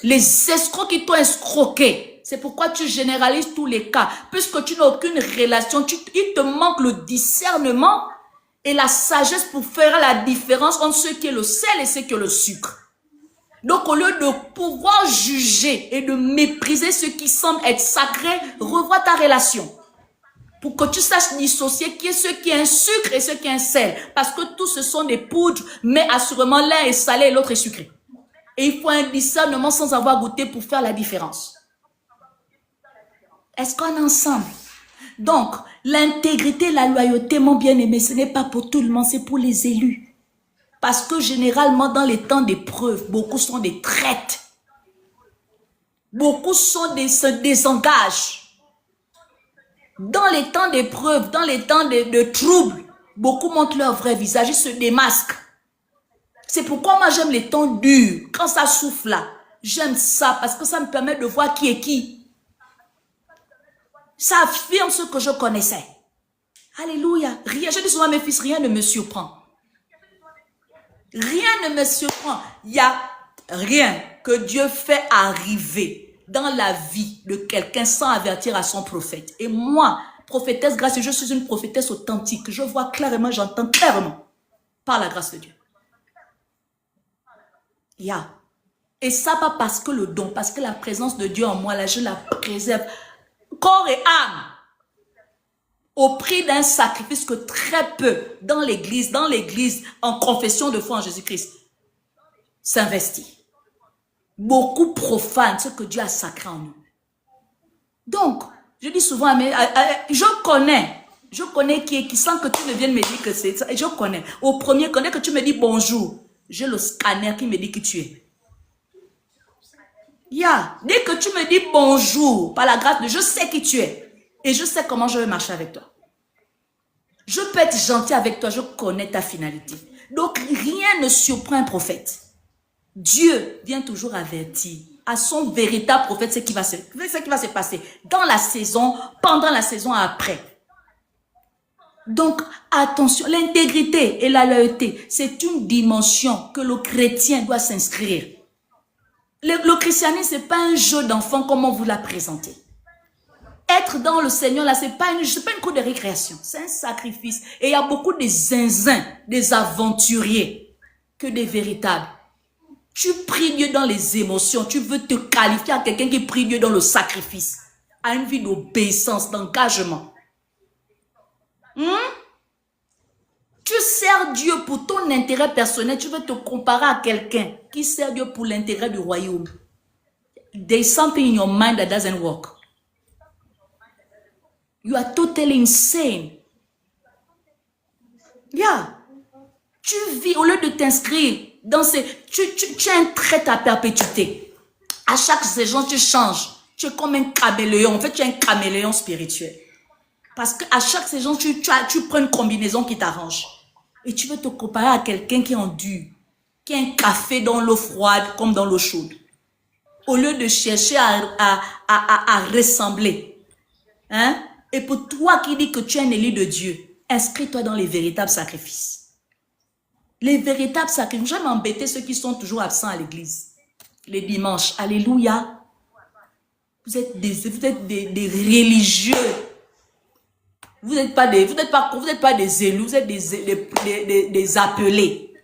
Les escrocs qui t'ont escroqué. C'est pourquoi tu généralises tous les cas. Puisque tu n'as aucune relation, il te manque le discernement et la sagesse pour faire la différence entre ce qui est le sel et ce qui est le sucre. Donc, au lieu de pouvoir juger et de mépriser ce qui semble être sacré, revois ta relation. Pour que tu saches dissocier qui est ce qui est un sucre et ce qui est un sel. Parce que tous ce sont des poudres, mais assurément l'un est salé et l'autre est sucré. Et il faut un discernement sans avoir goûté pour faire la différence. Est-ce qu'on est ensemble? Donc, l'intégrité, la loyauté, mon bien-aimé, ce n'est pas pour tout le monde, c'est pour les élus. Parce que généralement, dans les temps d'épreuve, beaucoup sont des traites. Beaucoup se désengagent. Dans les temps d'épreuve, dans les temps de troubles, beaucoup montrent leur vrai visage, ils se démasquent. C'est pourquoi moi j'aime les temps durs. Quand ça souffle là, j'aime ça parce que ça me permet de voir qui est qui. Ça affirme ce que je connaissais. Alléluia. Rien, je dis souvent à mes fils, rien ne me surprend. Rien ne me surprend. Il n'y a rien que Dieu fait arriver dans la vie de quelqu'un sans avertir à son prophète. Et moi, prophétesse grâce, je suis une prophétesse authentique. Je vois clairement, j'entends clairement par la grâce de Dieu. Et ça pas parce que le don, parce que la présence de Dieu en moi, là, je la préserve corps et âme. Au prix d'un sacrifice que très peu dans l'église, en confession de foi en Jésus-Christ, s'investit. Beaucoup profanent ce que Dieu a sacré en nous. Donc, je dis souvent, je connais qui sans que tu ne viennes me dire que c'est ça, je connais. Au premier, connais que tu me dis bonjour, j'ai le scanner qui me dit qui tu es. Dès que tu me dis bonjour, par la grâce de Dieu, je sais qui tu es. Et je sais comment je vais marcher avec toi. Je peux être gentil avec toi, je connais ta finalité. Donc, rien ne surprend un prophète. Dieu vient toujours avertir à son véritable prophète ce qui va se passer dans la saison, pendant la saison, après. Donc, attention, l'intégrité et la loyauté, c'est une dimension que le chrétien doit s'inscrire. Le christianisme, ce n'est pas un jeu d'enfant comme on vous l'a présenté. Être dans le Seigneur, là, ce n'est pas une cour de récréation. C'est un sacrifice. Et il y a beaucoup de zinzins, des aventuriers, que des véritables. Tu pries Dieu dans les émotions. Tu veux te qualifier à quelqu'un qui prie Dieu dans le sacrifice. À une vie d'obéissance, d'engagement. Tu sers Dieu pour ton intérêt personnel. Tu veux te comparer à quelqu'un qui sert Dieu pour l'intérêt du royaume. There's something in your mind that doesn't work. You are totally insane. Yeah. Tu vis, au lieu de t'inscrire dans ces... Tu as un trait à perpétuité. À chaque saison, tu changes. Tu es comme un caméléon. En fait, tu es un caméléon spirituel. Parce qu'à chaque saison, tu prends une combinaison qui t'arrange. Et tu veux te comparer à quelqu'un qui endure. Qui a un café dans l'eau froide comme dans l'eau chaude. Au lieu de chercher à ressembler. Hein? Et pour toi qui dis que tu es un élu de Dieu, inscris-toi dans les véritables sacrifices. Les véritables sacrifices. J'aime embêter ceux qui sont toujours absents à l'église. Les dimanches. Alléluia. Vous êtes des religieux. Vous n'êtes pas des élus, vous êtes des appelés.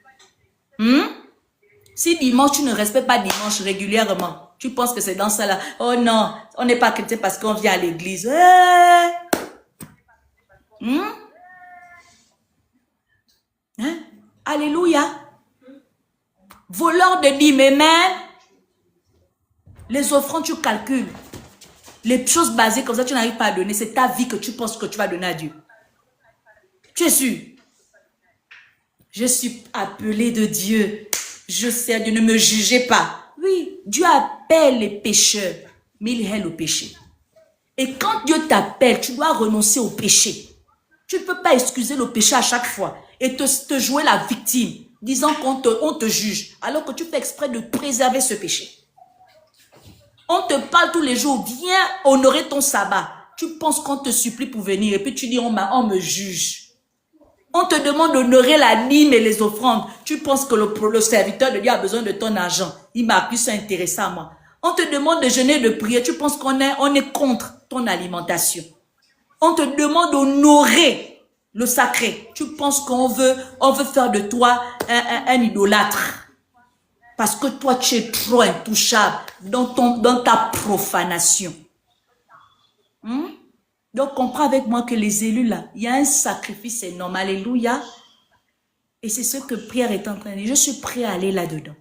Si dimanche, tu ne respectes pas dimanche régulièrement, tu penses que c'est dans ça là. Oh non, on n'est pas chrétien parce qu'on vient à l'église. Hein? Alléluia. Voleur de dîmes, amen. Les offrandes, tu calcules. Les choses basées comme ça, tu n'arrives pas à donner. C'est ta vie que tu penses que tu vas donner à Dieu. Tu es sûr? Je suis appelé de Dieu. Je sais, Dieu, ne me jugez pas. Oui, Dieu appelle les pécheurs, mais il hait le péché. Et quand Dieu t'appelle, tu dois renoncer au péché. Tu ne peux pas excuser le péché à chaque fois et te jouer la victime, disant qu'on te juge, alors que tu fais exprès de préserver ce péché. On te parle tous les jours, viens honorer ton sabbat. Tu penses qu'on te supplie pour venir et puis tu dis on me juge. On te demande d'honorer la dîme et les offrandes. Tu penses que le serviteur de Dieu a besoin de ton argent. Il m'a pu s'intéresser à moi. On te demande de jeûner et de prier. Tu penses qu'on est contre ton alimentation. On te demande d'honorer le sacré. Tu penses qu'on veut faire de toi un idolâtre. Parce que toi, tu es trop intouchable dans ta profanation. Donc, comprends avec moi que les élus là, il y a un sacrifice énorme. Alléluia. Et c'est ce que Pierre est en train de dire. Je suis prêt à aller là-dedans.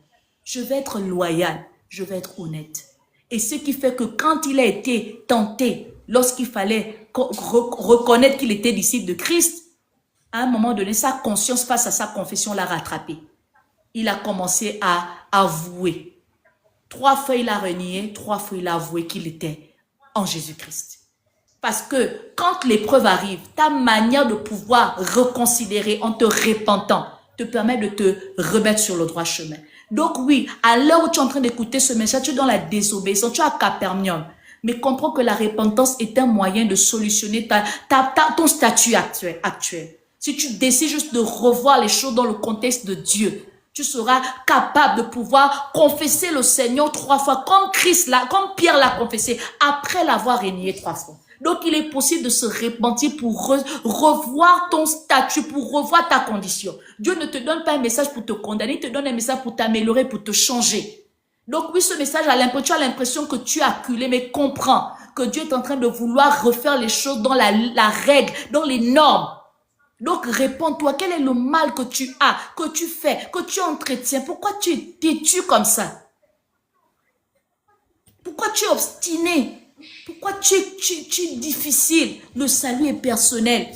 Je vais être loyal. Je vais être honnête. Et ce qui fait que quand il a été tenté, lorsqu'il fallait reconnaître qu'il était disciple de Christ, à un moment donné, sa conscience face à sa confession l'a rattrapé. Il a commencé à avouer. 3 fois il a renié, 3 fois il a avoué qu'il était en Jésus-Christ. Parce que quand l'épreuve arrive, ta manière de pouvoir reconsidérer en te repentant te permet de te remettre sur le droit chemin. Donc oui, à l'heure où tu es en train d'écouter ce message, tu es dans la désobéissance, tu es à Capernaum. Mais comprends que la repentance est un moyen de solutionner ton statut actuel. Si tu décides juste de revoir les choses dans le contexte de Dieu, tu seras capable de pouvoir confesser le Seigneur 3 fois, comme Pierre l'a confessé, après l'avoir renié 3 fois. Donc, il est possible de se repentir pour revoir ton statut, pour revoir ta condition. Dieu ne te donne pas un message pour te condamner, il te donne un message pour t'améliorer, pour te changer. Donc, oui, ce message, tu as l'impression que tu as acculé, mais comprends que Dieu est en train de vouloir refaire les choses dans la règle, dans les normes. Donc, réponds-toi, quel est le mal que tu as, que tu fais, que tu entretiens? Pourquoi tu es têtu comme ça? Pourquoi tu es obstiné? Pourquoi tu es difficile? Le salut est personnel.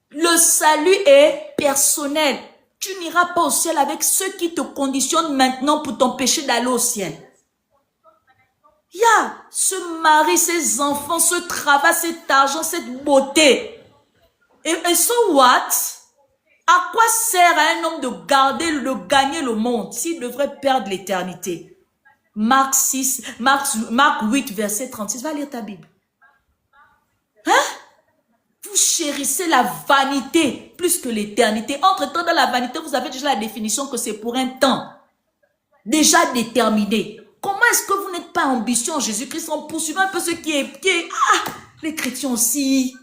Le salut est personnel. Tu n'iras pas au ciel avec ceux qui te conditionnent maintenant pour t'empêcher d'aller au ciel. Il y a ce mari, ces enfants, ce travail, cet argent, cette beauté. Et so what? À quoi sert à un homme de gagner le monde s'il devrait perdre l'éternité? Marc 8, verset 36. Va lire ta Bible. Hein? Vous chérissez la vanité plus que l'éternité. Entre-temps, dans la vanité, vous avez déjà la définition que c'est pour un temps. Déjà déterminé. Comment est-ce que vous n'êtes pas ambitieux en Jésus-Christ en poursuivant un peu ce qui est les chrétiens aussi.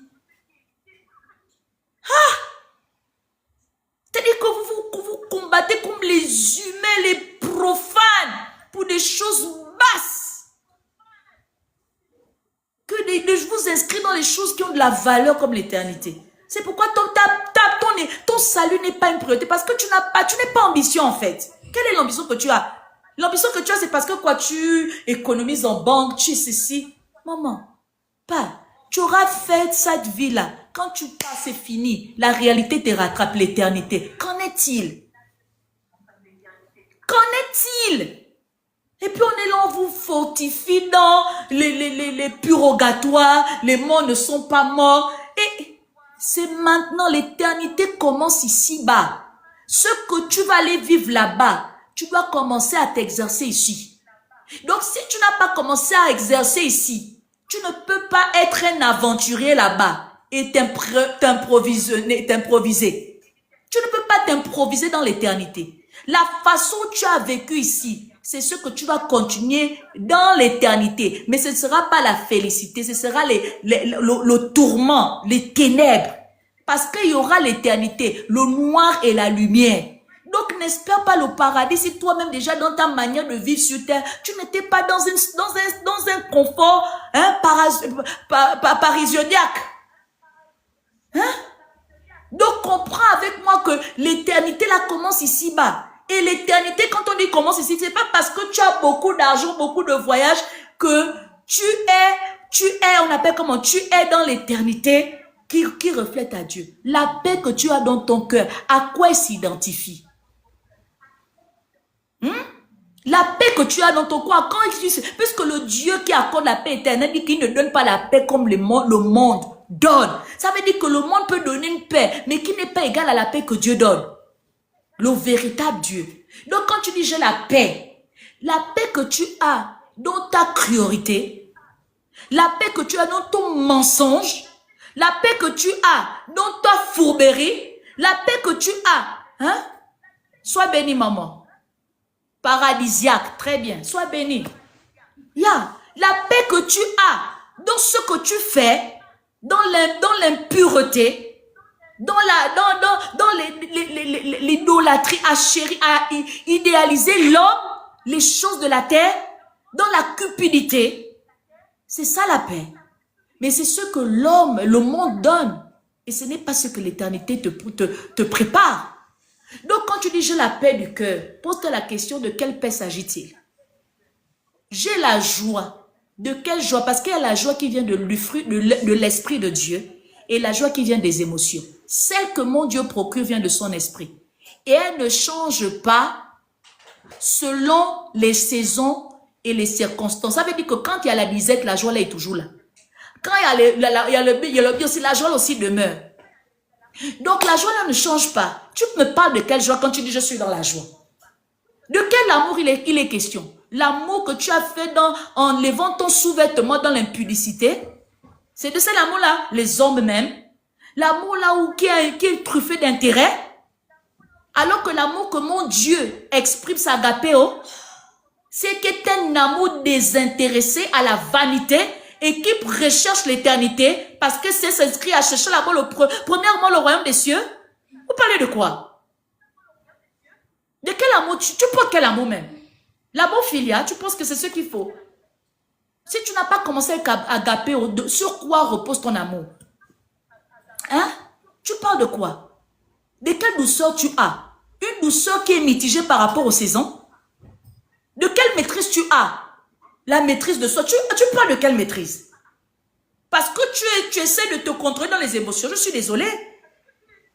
C'est-à-dire que vous combattez comme les humains, les profanes, pour des choses basses. Que vous inscrire dans les choses qui ont de la valeur comme l'éternité. C'est pourquoi ton salut n'est pas une priorité, parce que tu n'es pas ambitieux en fait. Quelle est l'ambition que tu as? L'ambition que tu as, c'est parce que quoi, tu économises en banque, tu ceci. Maman, pas. Tu auras fait cette vie-là. Quand tu passes, c'est fini. La réalité te rattrape, l'éternité. Qu'en est-il? Qu'en est-il? Et puis on est là, on vous fortifie dans les purgatoires. Les morts ne sont pas morts. Et c'est maintenant, l'éternité commence ici-bas. Ce que tu vas aller vivre là-bas, tu dois commencer à t'exercer ici. Donc si tu n'as pas commencé à exercer ici, tu ne peux pas être un aventurier là-bas et t'improviser. Tu ne peux pas t'improviser dans l'éternité. La façon où tu as vécu ici, c'est ce que tu vas continuer dans l'éternité. Mais ce ne sera pas la félicité, ce sera le tourment, les ténèbres. Parce qu'il y aura l'éternité, le noir et la lumière. Donc, n'espère pas le paradis si toi-même déjà dans ta manière de vivre sur terre, tu n'étais pas dans un confort parisioniaque. Hein? Donc, comprends avec moi que l'éternité là commence ici-bas. Et l'éternité, quand on dit commence ici, c'est pas parce que tu as beaucoup d'argent, beaucoup de voyages que tu es, on appelle comment, tu es dans l'éternité qui reflète à Dieu. La paix que tu as dans ton cœur, à quoi elle s'identifie? La paix que tu as dans ton corps, puisque le Dieu qui accorde la paix éternelle dit qu'il ne donne pas la paix comme le monde donne. Ça veut dire que le monde peut donner une paix, mais qui n'est pas égale à la paix que Dieu donne. Le véritable Dieu. Donc quand tu dis j'ai la paix que tu as dans ta priorité, la paix que tu as dans ton mensonge, la paix que tu as dans ta fourberie, la paix que tu as, sois béni maman. Paradisiaque, très bien, sois béni. La paix que tu as dans ce que tu fais, dans l'impureté, dans l'idolâtrie, à idéaliser l'homme, les choses de la terre, dans la cupidité. C'est ça la paix. Mais c'est ce que le monde donne. Et ce n'est pas ce que l'éternité te prépare. Donc quand tu dis j'ai la paix du cœur, pose-toi la question de quelle paix s'agit-il? J'ai la joie. De quelle joie? Parce qu'il y a la joie qui vient de l'esprit de Dieu et la joie qui vient des émotions. Celle que mon Dieu procure vient de son esprit. Et elle ne change pas selon les saisons et les circonstances. Ça veut dire que quand il y a la disette, la joie là est toujours là. Quand il y a le bien aussi, la joie aussi demeure. Donc la joie là ne change pas. Tu me parles de quelle joie quand tu dis je suis dans la joie? De quel amour il est question? L'amour que tu as fait en levant ton sous-vêtement dans l'impudicité? C'est de cet amour-là, les hommes même. L'amour là qui est truffé d'intérêt. Alors que l'amour que mon Dieu exprime, sa agapéo, c'est qu'il est un amour désintéressé à la vanité et qui recherche l'éternité parce que c'est s'inscrit à chercher d'abord premièrement le royaume des cieux. Vous parlez de quoi? De quel amour? Tu penses quel amour même? L'amour filial, tu penses que c'est ce qu'il faut? Si tu n'as pas commencé à agaper, sur quoi repose ton amour? Hein? Tu parles de quoi? De quelle douceur tu as? Une douceur qui est mitigée par rapport aux saisons? De quelle maîtrise tu as? La maîtrise de soi. Tu parles de quelle maîtrise? Parce que tu essaies de te contrôler dans les émotions. Je suis désolée.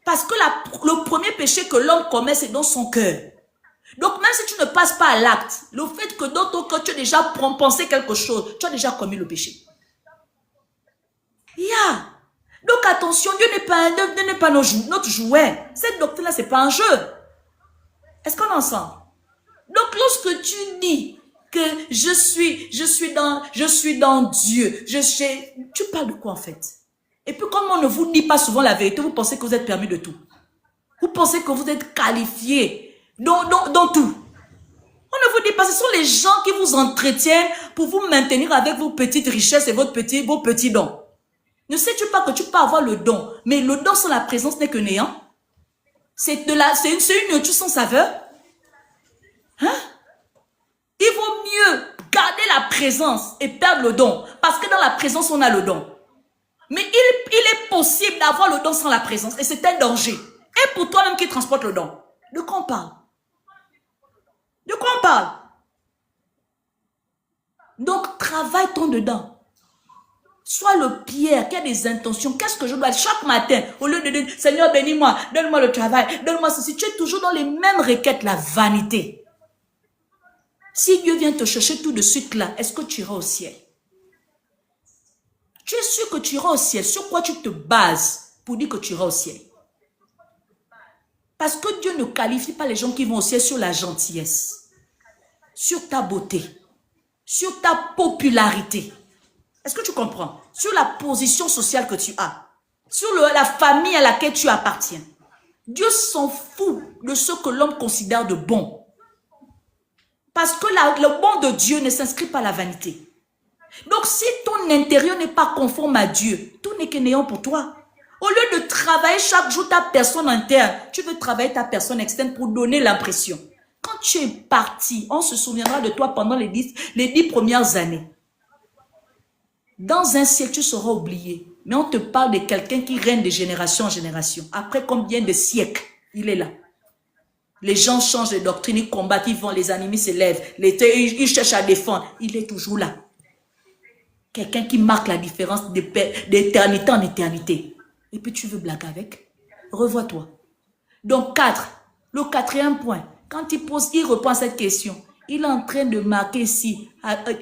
Parce que le premier péché que l'homme commet, c'est dans son cœur. Donc même si tu ne passes pas à l'acte, le fait que dans ton cœur, tu as déjà pensé quelque chose, tu as déjà commis le péché. Donc attention, Dieu n'est pas notre jouet. Cette doctrine-là, ce n'est pas un jeu. Est-ce qu'on est ensemble? Donc lorsque tu dis que je suis dans Dieu, tu parles de quoi en fait? Et puis comme on ne vous dit pas souvent la vérité, vous pensez que vous êtes permis de tout. Vous pensez que vous êtes qualifié dans tout. On ne vous dit pas, ce sont les des gens qui vous entretiennent pour vous maintenir avec vos petites richesses et vos petits dons. Ne sais-tu pas que tu peux avoir le don, mais le don sans la présence n'est que néant? C'est une nourriture sans saveur. Hein? Il vaut mieux garder la présence et perdre le don, parce que dans la présence, on a le don. Mais il est possible d'avoir le don sans la présence, et c'est un danger. Et pour toi-même qui transporte le don. De quoi on parle? De quoi on parle? Donc, travaille ton dedans. Sois le Pierre qui a des intentions. Qu'est-ce que je dois chaque matin, au lieu de dire, Seigneur, bénis-moi, donne-moi le travail, donne-moi ceci. Tu es toujours dans les mêmes requêtes, la vanité. Si Dieu vient te chercher tout de suite là, est-ce que tu iras au ciel? Tu es sûr que tu iras au ciel? Sur quoi tu te bases pour dire que tu iras au ciel? Parce que Dieu ne qualifie pas les gens qui vont au ciel sur la gentillesse, sur ta beauté, sur ta popularité. Est-ce que tu comprends? Sur la position sociale que tu as, sur la famille à laquelle tu appartiens. Dieu s'en fout de ce que l'homme considère de bon. Parce que le bon de Dieu ne s'inscrit pas à la vanité. Donc si ton intérieur n'est pas conforme à Dieu, tout n'est que néant pour toi. Au lieu de travailler chaque jour ta personne interne, tu veux travailler ta personne externe pour donner l'impression. Quand tu es parti, on se souviendra de toi pendant les 10 premières années. Dans un siècle, tu seras oublié. Mais on te parle de quelqu'un qui règne de génération en génération. Après combien de siècles, il est là. Les gens changent de doctrine, ils combattent, ils vont, les ennemis se lèvent. Ils cherchent à défendre. Il est toujours là. Quelqu'un qui marque la différence d'éternité en éternité. Et puis tu veux blaguer avec? Revois-toi. Donc 4. Le quatrième point. Quand il répond à cette question, il est en train de marquer ici,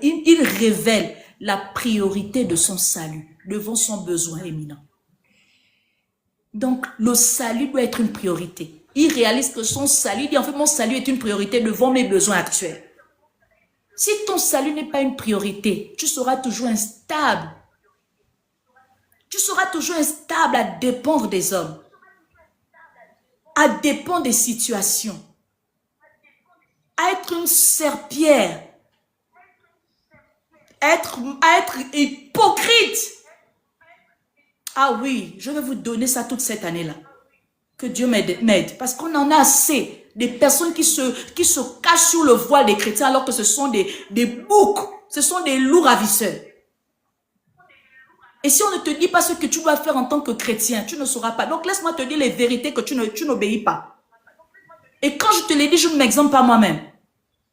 il révèle la priorité de son salut devant son besoin éminent. Donc, le salut doit être une priorité. Il réalise que son salut, il dit en fait, mon salut est une priorité devant mes besoins actuels. Si ton salut n'est pas une priorité, tu seras toujours instable. Tu seras toujours instable à dépendre des hommes, à dépendre des situations, à être une serpillère, à être hypocrite. Ah oui, je vais vous donner ça toute cette année-là. Que Dieu m'aide. Parce qu'on en a assez. Des personnes qui se cachent sous le voile des chrétiens alors que ce sont des boucs. Ce sont des loups ravisseurs. Et si on ne te dit pas ce que tu dois faire en tant que chrétien, tu ne sauras pas. Donc laisse-moi te dire les vérités que tu n'obéis pas. Et quand je te les dis, je ne m'exemple pas moi-même.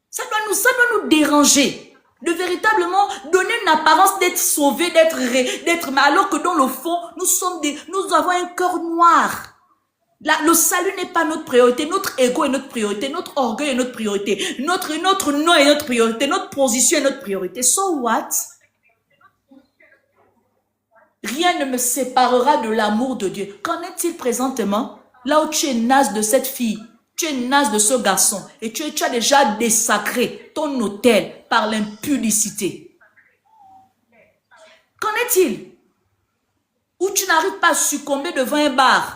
Ça doit nous déranger. De véritablement donner une apparence d'être sauvé, mais alors que dans le fond, nous avons un cœur noir. Le salut n'est pas notre priorité, notre ego est notre priorité, notre orgueil est notre priorité, notre nom est notre priorité, notre position est notre priorité. So what? Rien ne me séparera de l'amour de Dieu. Qu'en est-il présentement? Là où tu es naze de cette fille, tu es naze de ce garçon et tu as déjà désacré ton autel par l'impudicité. Qu'en est-il? Où tu n'arrives pas à succomber devant un bar.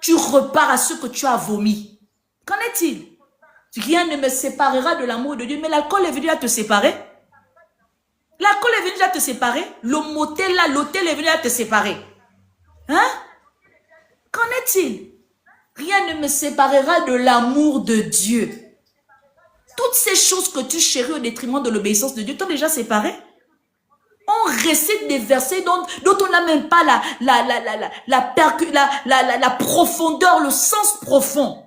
Tu repars à ce que tu as vomi. Qu'en est-il? Rien ne me séparera de l'amour de Dieu. Mais l'alcool est venu à te séparer. L'alcool est venu à te séparer. Le motel là, l'hôtel est venu à te séparer. Hein? Qu'en est-il? Rien ne me séparera de l'amour de Dieu. Toutes ces choses que tu chéris au détriment de l'obéissance de Dieu t'ont déjà séparé. On récite des versets dont on n'a même pas la profondeur, le sens profond.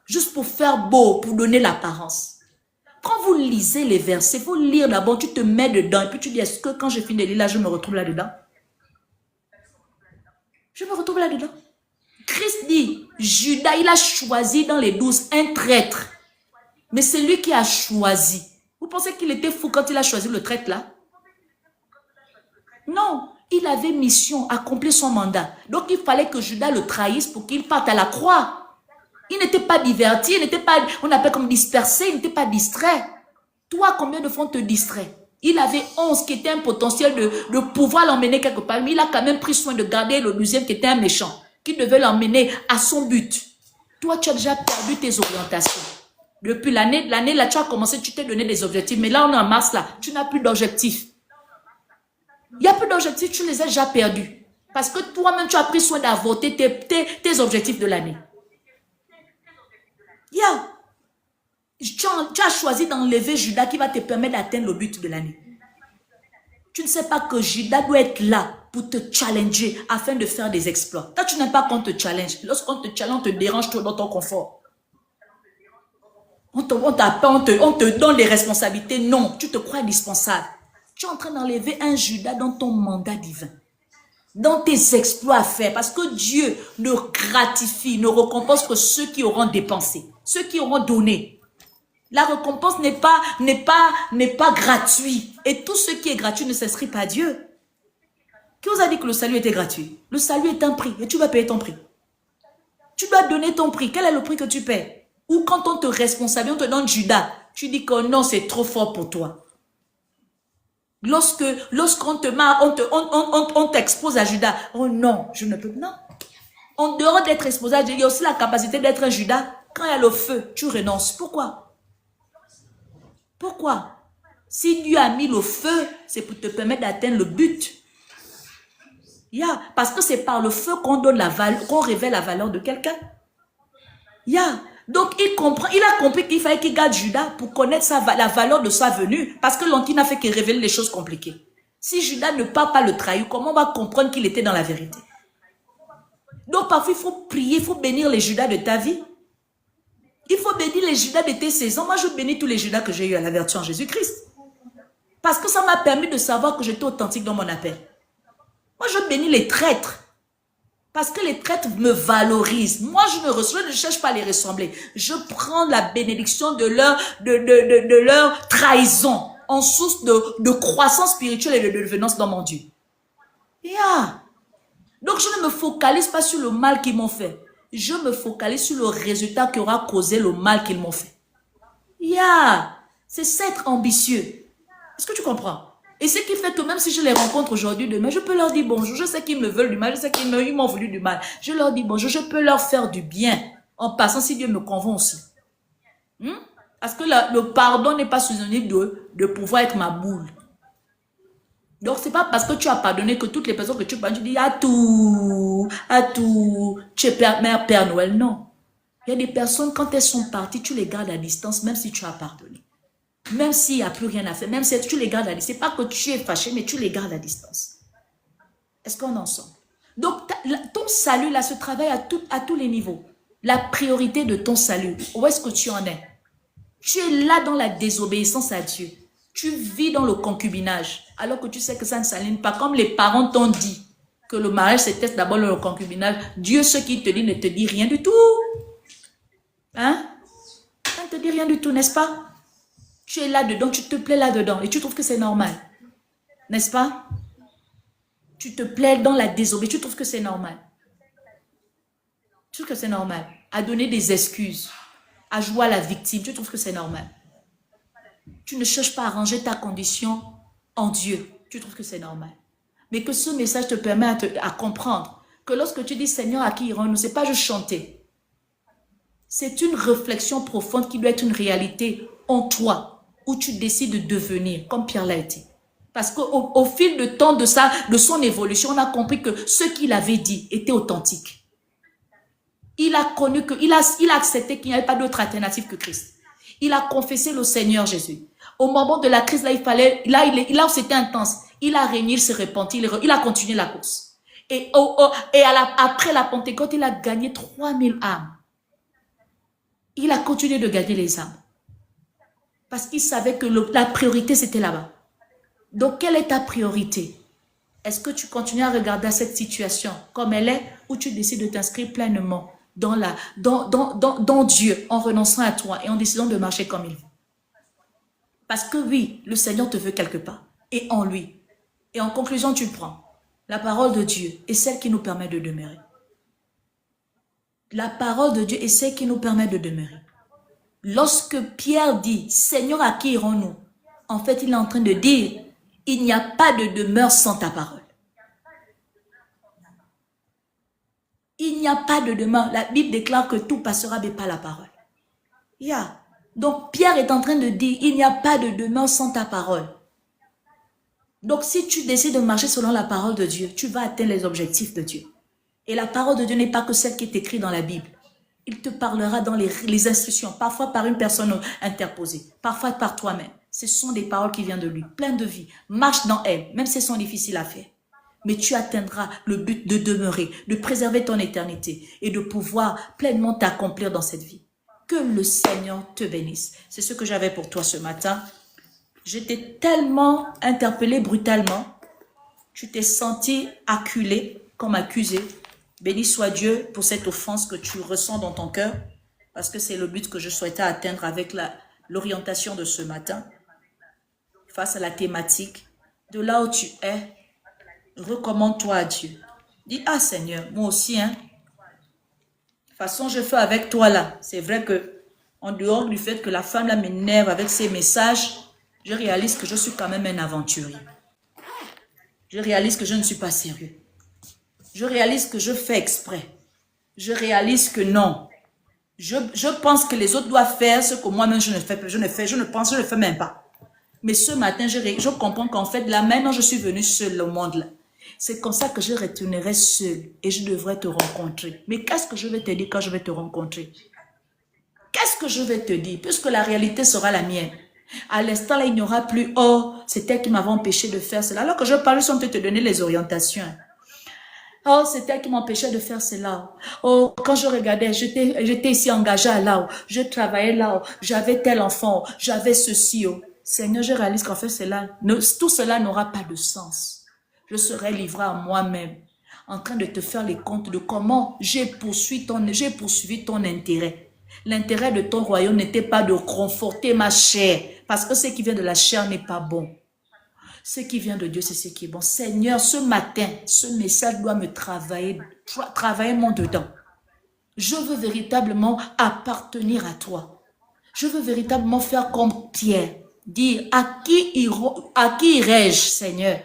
Juste pour faire beau, pour donner l'apparence. Quand vous lisez les versets, vous lire d'abord, tu te mets dedans et puis tu dis, est-ce que quand je finis de lire là, je me retrouve là-dedans? Je me retrouve là-dedans. Christ dit, Judas, il a choisi dans les 12 un traître. Mais c'est lui qui a choisi. Vous pensez qu'il était fou quand il a choisi le traître là? Non, il avait mission, accomplir son mandat. Donc il fallait que Judas le trahisse pour qu'il parte à la croix. Il n'était pas diverti, il n'était pas, on appelle comme dispersé, il n'était pas distrait. Toi, combien de fois on te distrait? Il avait 11 qui étaient un potentiel de pouvoir l'emmener quelque part, mais il a quand même pris soin de garder le 12e qui était un méchant, qui devait l'emmener à son but. Toi, tu as déjà perdu tes orientations. Depuis l'année là, tu as commencé, tu t'es donné des objectifs. Mais là, on est en mars, là, tu n'as plus d'objectifs. Il n'y a plus d'objectifs, tu les as déjà perdus. Parce que toi-même, tu as pris soin d'avorter tes objectifs de l'année. Tu as choisi d'enlever Judas qui va te permettre d'atteindre le but de l'année. Tu ne sais pas que Judas doit être là pour te challenger afin de faire des exploits. Toi, tu n'aimes pas qu'on te challenge. Lorsqu'on te challenge, on te dérange trop dans ton confort. On te donne les responsabilités. Non, tu te crois indispensable. Tu es en train d'enlever un Judas dans ton mandat divin. Dans tes exploits à faire. Parce que Dieu ne gratifie, ne récompense que ceux qui auront dépensé. Ceux qui auront donné. La récompense n'est pas gratuit. Et tout ce qui est gratuit ne s'inscrit pas à Dieu. Qui vous a dit que le salut était gratuit? Le salut est un prix et tu vas payer ton prix. Tu dois donner ton prix. Quel est le prix que tu paies? Ou quand on te responsabilise, on te donne Judas, tu dis que non, c'est trop fort pour toi. Lorsqu'on on t'expose à Judas, oh non, je ne peux pas. Non. En dehors d'être exposé à Dieu, il y a aussi la capacité d'être un Judas. Quand il y a le feu, tu renonces. Pourquoi? Pourquoi? Si Dieu a mis le feu, c'est pour te permettre d'atteindre le but. Parce que c'est par le feu qu'on donne qu'on révèle la valeur de quelqu'un. Donc, il a compris qu'il fallait qu'il garde Judas pour connaître la valeur de sa venue. Parce que l'oncle n'a fait que révéler les choses compliquées. Si Judas ne part pas le trahir, comment on va comprendre qu'il était dans la vérité? Donc, parfois, il faut prier, il faut bénir les Judas de ta vie. Il faut bénir les Judas de tes saisons. Moi, je bénis tous les Judas que j'ai eu à la vertu en Jésus-Christ. Parce que ça m'a permis de savoir que j'étais authentique dans mon appel. Moi, je bénis les traîtres. Parce que les traîtres me valorisent. Moi, je ne cherche pas à les ressembler. Je prends la bénédiction de leur trahison en source de croissance spirituelle et de devenance dans mon Dieu. Donc, je ne me focalise pas sur le mal qu'ils m'ont fait. Je me focalise sur le résultat qui aura causé le mal qu'ils m'ont fait. C'est ça être ambitieux. Est-ce que tu comprends? Et ce qui fait que même si je les rencontre aujourd'hui, demain, je peux leur dire bonjour. Je sais qu'ils me veulent du mal, je sais qu'ils m'ont voulu du mal. Je leur dis bonjour, je peux leur faire du bien en passant si Dieu me convainc aussi. Parce que le pardon n'est pas synonyme de pouvoir être ma boule. Donc, c'est pas parce que tu as pardonné que toutes les personnes que tu pardonnes, tu dis à tout, tu es Père Noël. Non. Il y a des personnes, quand elles sont parties, tu les gardes à distance, même si tu as pardonné. Même s'il n'y a plus rien à faire, même si tu les gardes à distance. Ce n'est pas que tu es fâché, mais tu les gardes à distance. Est-ce qu'on est ensemble? Donc, ton salut, là, se travaille à tous les niveaux. La priorité de ton salut, où est-ce que tu en es? Tu es là dans la désobéissance à Dieu. Tu vis dans le concubinage, alors que tu sais que ça ne s'aligne pas. Comme les parents t'ont dit que le mariage, c'était d'abord le concubinage. Dieu, ce qu'il te dit, ne te dit rien du tout. Ça ne te dit rien du tout, n'est-ce pas? Tu es là-dedans, tu te plais là-dedans et tu trouves que c'est normal. N'est-ce pas? Tu te plais dans la désobéissance, tu trouves que c'est normal. Tu trouves que c'est normal. À donner des excuses, à jouer à la victime, tu trouves que c'est normal. Tu ne cherches pas à arranger ta condition en Dieu, tu trouves que c'est normal. Mais que ce message te permet à comprendre que lorsque tu dis Seigneur, à qui irons-nous, ce n'est pas juste chanter. C'est une réflexion profonde qui doit être une réalité en toi. Où tu décides de devenir, comme Pierre l'a été. Parce qu'au fil de temps de son évolution, on a compris que ce qu'il avait dit était authentique. Il a connu il a accepté qu'il n'y avait pas d'autre alternative que Christ. Il a confessé le Seigneur Jésus. Au moment de la crise, là où c'était intense, il a régné, il s'est repenti, il a continué la course. Et après la Pentecôte, il a gagné 3000 âmes. Il a continué de gagner les âmes. Parce qu'il savait que la priorité, c'était là-bas. Donc, quelle est ta priorité? Est-ce que tu continues à regarder cette situation comme elle est ou tu décides de t'inscrire pleinement dans Dieu en renonçant à toi et en décidant de marcher comme il veut? Parce que oui, le Seigneur te veut quelque part et en lui. Et en conclusion, tu prends la parole de Dieu est celle qui nous permet de demeurer. La parole de Dieu est celle qui nous permet de demeurer. Lorsque Pierre dit, Seigneur, à qui irons-nous? En fait, il est en train de dire, il n'y a pas de demeure sans ta parole. Il n'y a pas de demeure. La Bible déclare que tout passera, mais pas la parole. Donc, Pierre est en train de dire, il n'y a pas de demeure sans ta parole. Donc, si tu décides de marcher selon la parole de Dieu, tu vas atteindre les objectifs de Dieu. Et la parole de Dieu n'est pas que celle qui est écrite dans la Bible. Il te parlera dans les instructions, parfois par une personne interposée, parfois par toi-même. Ce sont des paroles qui viennent de lui, pleines de vie. Marche dans elles, même si elles sont difficiles à faire. Mais tu atteindras le but de demeurer, de préserver ton éternité et de pouvoir pleinement t'accomplir dans cette vie. Que le Seigneur te bénisse. C'est ce que j'avais pour toi ce matin. J'étais tellement interpellée brutalement. Tu t'es senti acculé, comme accusé. Béni soit Dieu pour cette offense que tu ressens dans ton cœur, parce que c'est le but que je souhaitais atteindre avec l'orientation de ce matin. Face à la thématique, de là où tu es, recommande-toi à Dieu. Dis, ah Seigneur, moi aussi, hein. De toute façon, je fais avec toi là. C'est vrai que, en dehors du fait que la femme là m'énerve avec ses messages, je réalise que je suis quand même un aventurier. Je réalise que je ne suis pas sérieux. Je réalise que je fais exprès. Je réalise que non. Je pense que les autres doivent faire ce que moi-même je ne fais même pas. Mais ce matin, je comprends qu'en fait, là maintenant, je suis venue seule au monde là. C'est comme ça que je retournerai seule et je devrais te rencontrer. Mais qu'est-ce que je vais te dire quand je vais te rencontrer? Qu'est-ce que je vais te dire? Puisque la réalité sera la mienne. À l'instant là, il n'y aura plus, oh, c'est elle qui m'avait empêché de faire cela. Alors que je parle, je vais te donner les orientations. Oh, c'est elle qui m'empêchait de faire cela. Oh, quand je regardais, j'étais ici engagée à là, je travaillais là, j'avais tel enfant, j'avais ceci. Oh. Seigneur, je réalise qu'en fait, tout cela n'aura pas de sens. Je serai livrée à moi-même, en train de te faire les comptes de comment j'ai poursuivi ton intérêt. L'intérêt de ton royaume n'était pas de conforter ma chair, parce que ce qui vient de la chair n'est pas bon. Ce qui vient de Dieu, c'est ce qui est bon. Seigneur, ce matin, ce message doit me travailler mon dedans. Je veux véritablement appartenir à toi. Je veux véritablement faire comme Pierre. Dire, à qui irai-je, Seigneur?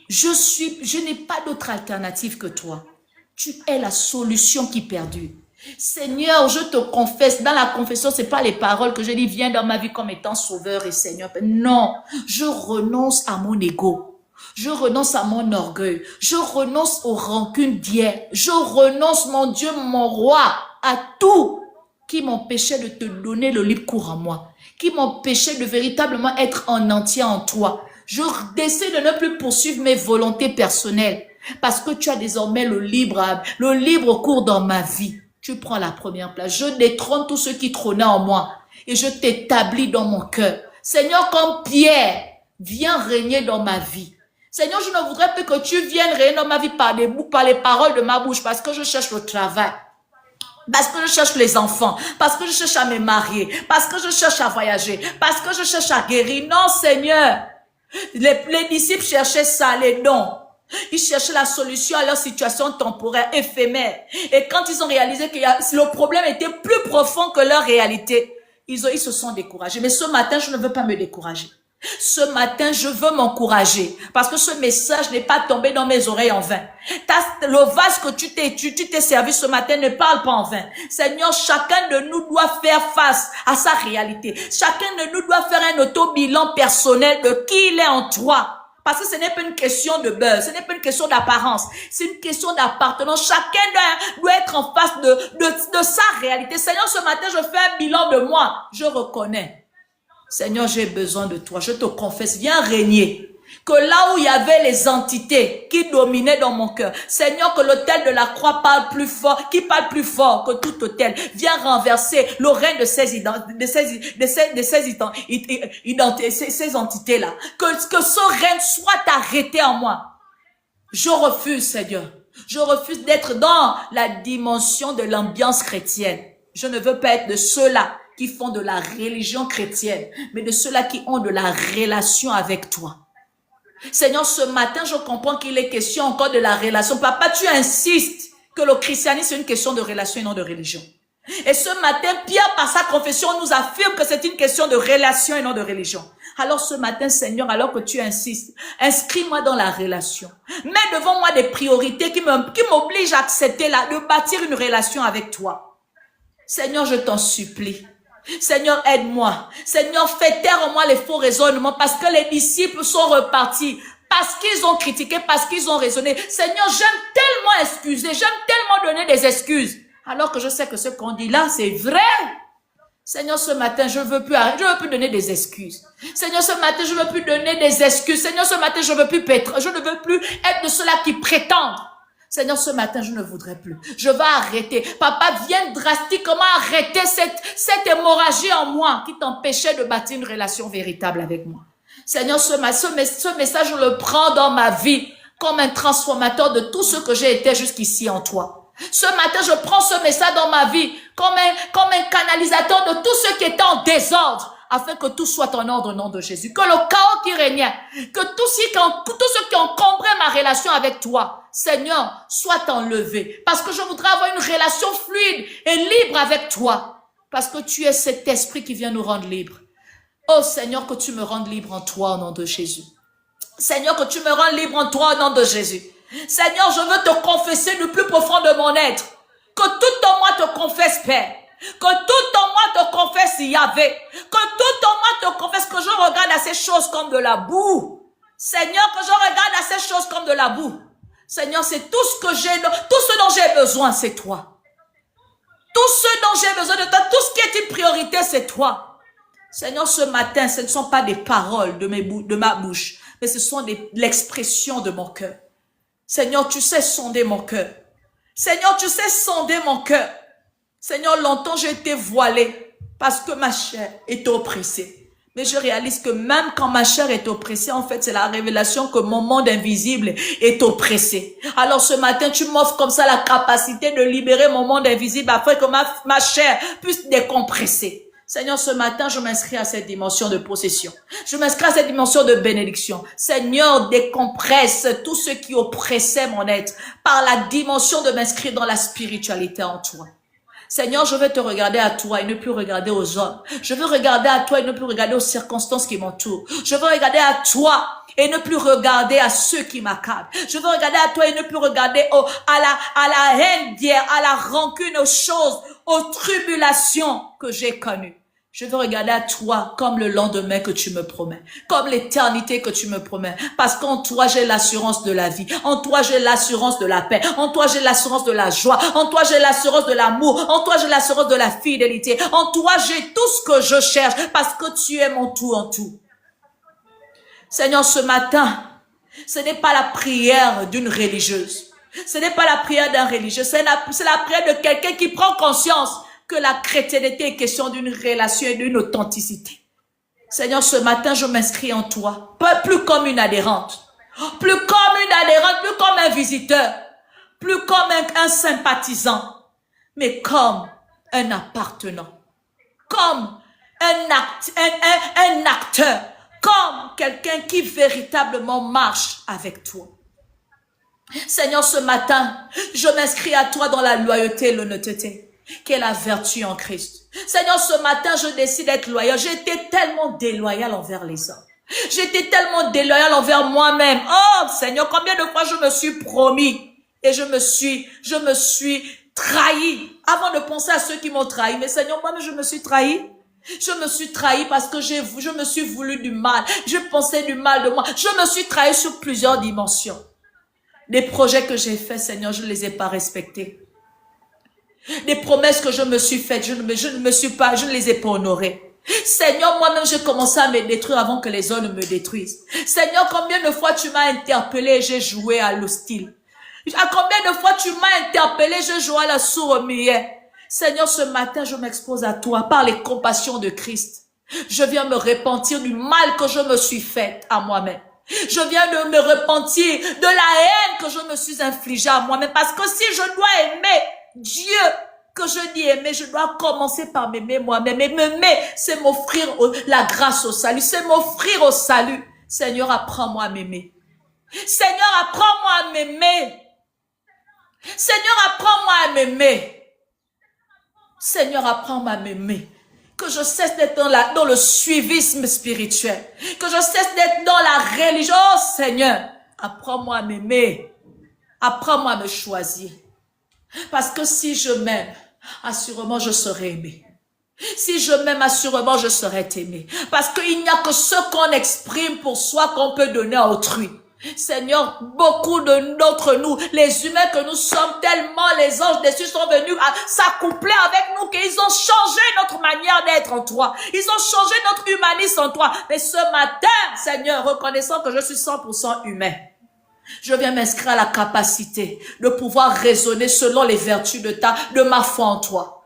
Je n'ai pas d'autre alternative que toi. Tu es la solution qui perdure. Seigneur, je te confesse, dans la confession, ce n'est pas les paroles que je dis, viens dans ma vie comme étant sauveur et Seigneur. Non, je renonce à mon ego. Je renonce à mon orgueil. Je renonce aux rancunes d'hier. Je renonce, mon Dieu, mon roi, à tout qui m'empêchait de te donner le libre cours en moi, qui m'empêchait de véritablement être en entier en toi. Je décide de ne plus poursuivre mes volontés personnelles parce que tu as désormais le libre cours dans ma vie. Tu prends la première place. Je détrône tout ce qui trônait en moi et je t'établis dans mon cœur. Seigneur, comme Pierre, viens régner dans ma vie. Seigneur, je ne voudrais plus que tu viennes régner dans ma vie par les paroles de ma bouche parce que je cherche le travail. Parce que je cherche les enfants, parce que je cherche à me marier, parce que je cherche à voyager, parce que je cherche à guérir. Non, Seigneur. Les disciples cherchaient ça, les dons. Ils cherchaient la solution à leur situation temporaire, éphémère. Et quand ils ont réalisé que le problème était plus profond que leur réalité, ils se sont découragés. Mais ce matin, je ne veux pas me décourager. Ce matin, je veux m'encourager parce que ce message n'est pas tombé dans mes oreilles en vain. Le vase que tu t'es servi ce matin ne parle pas en vain. Seigneur, chacun de nous doit faire face à sa réalité. Chacun de nous doit faire un auto-bilan personnel de qui il est en toi. Parce que ce n'est pas une question de buzz, ce n'est pas une question d'apparence, c'est une question d'appartenance. Chacun doit être en face de sa réalité. Seigneur, ce matin, je fais un bilan de moi. Je reconnais. Seigneur, j'ai besoin de toi. Je te confesse, viens régner. Que là où il y avait les entités qui dominaient dans mon cœur, Seigneur, que l'autel de la croix parle plus fort, qui parle plus fort que tout autel. Viens renverser le règne de ces entités-là. Que ce règne soit arrêté en moi. Je refuse, Seigneur. Je refuse d'être dans la dimension de l'ambiance chrétienne. Je ne veux pas être de ceux-là qui font de la religion chrétienne, mais de ceux-là qui ont de la relation avec toi. Seigneur, ce matin, je comprends qu'il est question encore de la relation. Papa, tu insistes que le christianisme est une question de relation et non de religion. Et ce matin, Pierre, par sa confession, nous affirme que c'est une question de relation et non de religion. Alors ce matin, Seigneur, alors que tu insistes, inscris-moi dans la relation. Mets devant moi des priorités qui m'obligent à accepter de bâtir une relation avec toi. Seigneur, je t'en supplie. Seigneur, aide-moi. Seigneur, fais taire en moi les faux raisonnements parce que les disciples sont repartis. Parce qu'ils ont critiqué, parce qu'ils ont raisonné. Seigneur, j'aime tellement excuser, j'aime tellement donner des excuses. Alors que je sais que ce qu'on dit là, c'est vrai. Seigneur, ce matin, je veux plus donner des excuses. Seigneur, ce matin, je veux plus donner des excuses. Seigneur, ce matin, je ne veux plus être de ceux-là qui prétendent. Seigneur, ce matin, je ne voudrais plus. Je vais arrêter. Papa, viens drastiquement arrêter cette hémorragie en moi qui t'empêchait de bâtir une relation véritable avec moi. Seigneur, ce message, je le prends dans ma vie comme un transformateur de tout ce que j'ai été jusqu'ici en toi. Ce matin, je prends ce message dans ma vie comme un canalisateur de tout ce qui est en désordre, afin que tout soit en ordre au nom de Jésus. Que le chaos qui régnait, que tout ce qui encombrait ma relation avec toi, Seigneur, soit enlevé. Parce que je voudrais avoir une relation fluide et libre avec toi. Parce que tu es cet esprit qui vient nous rendre libres. Oh Seigneur, que tu me rendes libre en toi au nom de Jésus. Seigneur, que tu me rendes libre en toi au nom de Jésus. Seigneur, je veux te confesser du plus profond de mon être. Que tout en moi te confesse, Père. Que tout en moi te confesse, Yahvé. Que tout en moi te confesse que je regarde à ces choses comme de la boue. Seigneur, que je regarde à ces choses comme de la boue. Seigneur, c'est tout ce dont j'ai besoin, c'est toi. Tout ce dont j'ai besoin de toi, tout ce qui est une priorité, c'est toi. Seigneur, ce matin, ce ne sont pas des paroles de ma bouche, mais ce sont l'expression de mon cœur. Seigneur, tu sais sonder mon cœur. Seigneur, tu sais sonder mon cœur. Seigneur, longtemps j'ai été voilée parce que ma chair est oppressée. Mais je réalise que même quand ma chair est oppressée, en fait, c'est la révélation que mon monde invisible est oppressé. Alors ce matin, tu m'offres comme ça la capacité de libérer mon monde invisible afin que ma chair puisse décompresser. Seigneur, ce matin, je m'inscris à cette dimension de possession. Je m'inscris à cette dimension de bénédiction. Seigneur, décompresse tout ce qui oppressait mon être par la dimension de m'inscrire dans la spiritualité en toi. Seigneur, je veux te regarder à toi et ne plus regarder aux hommes. Je veux regarder à toi et ne plus regarder aux circonstances qui m'entourent. Je veux regarder à toi et ne plus regarder à ceux qui m'accablent. Je veux regarder à toi et ne plus regarder à la haine d'hier, à la rancune, aux choses, aux tribulations que j'ai connues. Je veux regarder à toi comme le lendemain que tu me promets, comme l'éternité que tu me promets, parce qu'en toi j'ai l'assurance de la vie, en toi j'ai l'assurance de la paix, en toi j'ai l'assurance de la joie, en toi j'ai l'assurance de l'amour, en toi j'ai l'assurance de la fidélité, en toi j'ai tout ce que je cherche, parce que tu es mon tout en tout. Seigneur, ce matin, ce n'est pas la prière d'une religieuse, ce n'est pas la prière d'un religieux, c'est la prière de quelqu'un qui prend conscience que la chrétienté est question d'une relation et d'une authenticité. Seigneur, ce matin, je m'inscris en toi. Plus comme une adhérente. Plus comme une adhérente, plus comme un visiteur. Plus comme un sympathisant. Mais comme un appartenant. Comme un acteur. Comme quelqu'un qui véritablement marche avec toi. Seigneur, ce matin, je m'inscris à toi dans la loyauté et l'honnêteté, qui est la vertu en Christ. Seigneur, ce matin, je décide d'être loyal. J'ai été tellement déloyal envers les hommes. J'étais tellement déloyal envers moi-même. Oh, Seigneur, combien de fois je me suis promis et je me suis trahi avant de penser à ceux qui m'ont trahi. Mais Seigneur, moi-même, je me suis trahi. Je me suis trahi parce que je me suis voulu du mal. Je pensais du mal de moi. Je me suis trahi sur plusieurs dimensions. Des projets que j'ai faits, Seigneur, je ne les ai pas respectés. Des promesses que je me suis faites, je ne les ai pas honorées. Seigneur, moi-même, j'ai commencé à me détruire avant que les hommes me détruisent. Seigneur, combien de fois tu m'as interpellé et j'ai joué à l'hostile? À combien de fois tu m'as interpellé, j'ai joué à la sourde-muette? Seigneur, ce matin, je m'expose à toi par les compassions de Christ. Je viens me repentir du mal que je me suis fait à moi-même. Je viens de me repentir de la haine que je me suis infligée à moi-même. Parce que si je dois aimer Dieu que je dis aimer, je dois commencer par m'aimer moi-même. Et m'aimer, c'est m'offrir la grâce au salut. C'est m'offrir au salut. Seigneur, apprends-moi à m'aimer. Seigneur, apprends-moi à m'aimer. Seigneur, apprends-moi à m'aimer. Seigneur, apprends-moi à m'aimer. Que je cesse d'être dans le suivisme spirituel. Que je cesse d'être dans la religion. Oh Seigneur, apprends-moi à m'aimer. Apprends-moi à me choisir. Parce que si je m'aime, assurément je serai aimé. Si je m'aime, assurément, je serai aimé. Parce qu'il n'y a que ce qu'on exprime pour soi qu'on peut donner à autrui. Seigneur, beaucoup d'entre nous, les humains que nous sommes, tellement les anges déçus sont venus s'accoupler avec nous qu'ils ont changé notre manière d'être en toi. Ils ont changé notre humanisme en toi. Mais ce matin, Seigneur, reconnaissant que je suis 100% humain, je viens m'inscrire à la capacité de pouvoir raisonner selon les vertus de ma foi en toi.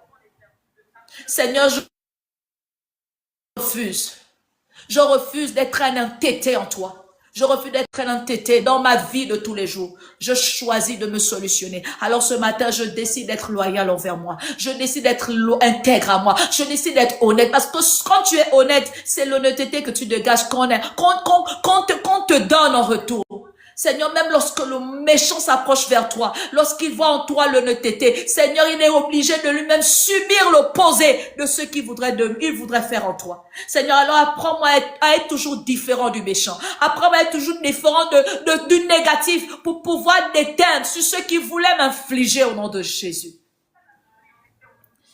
Seigneur, je refuse d'être un entêté en toi. Je refuse d'être un entêté dans ma vie de tous les jours. Je choisis de me solutionner. Alors ce matin, je décide d'être loyal envers moi. Je décide d'être intègre à moi. Je décide d'être honnête. Parce que quand tu es honnête, c'est l'honnêteté que tu dégages qu'on te donne en retour. Seigneur, même lorsque le méchant s'approche vers toi, lorsqu'il voit en toi l'honnêteté, Seigneur, il est obligé de lui-même subir l'opposé de ce qu'il voudrait faire en toi. Seigneur, alors apprends-moi à être toujours différent du méchant. Apprends-moi à être toujours différent du négatif pour pouvoir déteindre sur ce qu'il voulait m'infliger au nom de Jésus.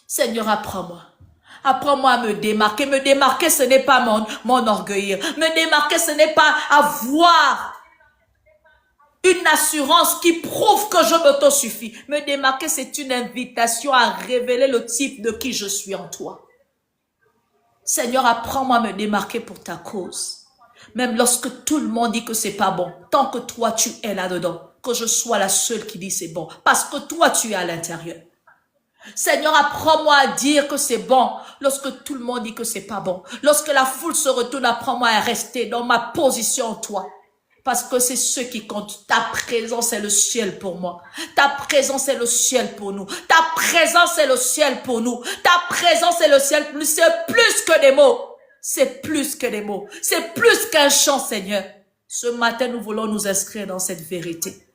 Seigneur, apprends-moi. Apprends-moi à me démarquer. Me démarquer, ce n'est pas m'enorgueillir. Me démarquer, ce n'est pas avoir une assurance qui prouve que je m'autosuffis. Me démarquer, c'est une invitation à révéler le type de qui je suis en toi. Seigneur, apprends-moi à me démarquer pour ta cause. Même lorsque tout le monde dit que c'est pas bon, tant que toi tu es là-dedans, que je sois la seule qui dit c'est bon, parce que toi tu es à l'intérieur. Seigneur, apprends-moi à dire que c'est bon lorsque tout le monde dit que c'est pas bon. Lorsque la foule se retourne, apprends-moi à rester dans ma position en toi. Parce que c'est ce qui compte. Ta présence est le ciel pour moi. Ta présence est le ciel pour nous. Ta présence est le ciel pour nous. Ta présence est le ciel pour nous. C'est plus que des mots. C'est plus que des mots. C'est plus qu'un chant, Seigneur. Ce matin, nous voulons nous inscrire dans cette vérité.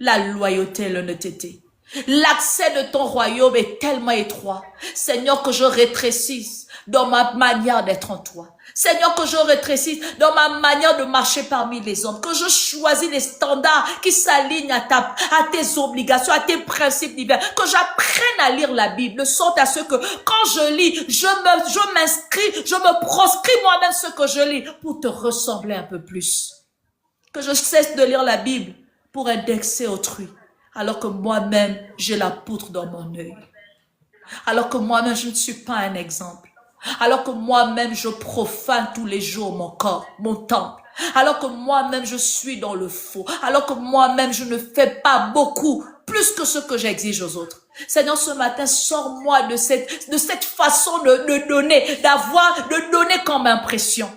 La loyauté et l'honnêteté. L'accès de ton royaume est tellement étroit. Seigneur, que je rétrécisse dans ma manière d'être en toi. Seigneur, que je rétrécisse dans ma manière de marcher parmi les hommes, que je choisis les standards qui s'alignent à tes obligations, à tes principes divins, que j'apprenne à lire la Bible, de sorte à ce que quand je lis, je m'inscris, je me proscris moi-même ce que je lis pour te ressembler un peu plus. Que je cesse de lire la Bible pour indexer autrui, alors que moi-même, j'ai la poutre dans mon œil. Alors que moi-même, je ne suis pas un exemple. Alors que moi-même, je profane tous les jours mon corps, mon temple. Alors que moi-même, je suis dans le faux. Alors que moi-même, je ne fais pas beaucoup, plus que ce que j'exige aux autres. Seigneur, ce matin, sors-moi de cette façon de donner, de donner comme impression.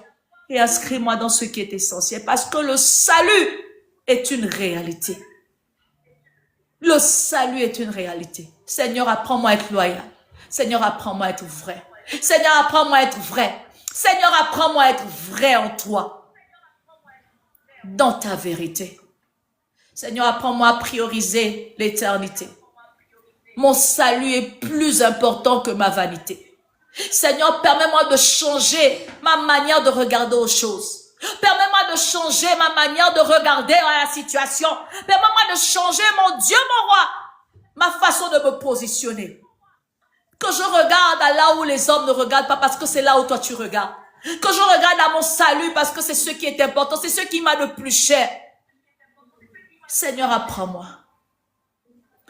Et inscris-moi dans ce qui est essentiel. Parce que le salut est une réalité. Le salut est une réalité. Seigneur, apprends-moi à être loyal. Seigneur, apprends-moi à être vrai. Seigneur, apprends-moi à être vrai. Seigneur, apprends-moi à être vrai en toi. Dans ta vérité. Seigneur, apprends-moi à prioriser l'éternité. Mon salut est plus important que ma vanité. Seigneur, permets-moi de changer ma manière de regarder aux choses. Permets-moi de changer ma manière de regarder à la situation. Permets-moi de changer, mon Dieu, mon roi, ma façon de me positionner. Que je regarde à là où les hommes ne regardent pas parce que c'est là où toi tu regardes. Que je regarde à mon salut parce que c'est ce qui est important, c'est ce qui m'a le plus cher. Seigneur, apprends-moi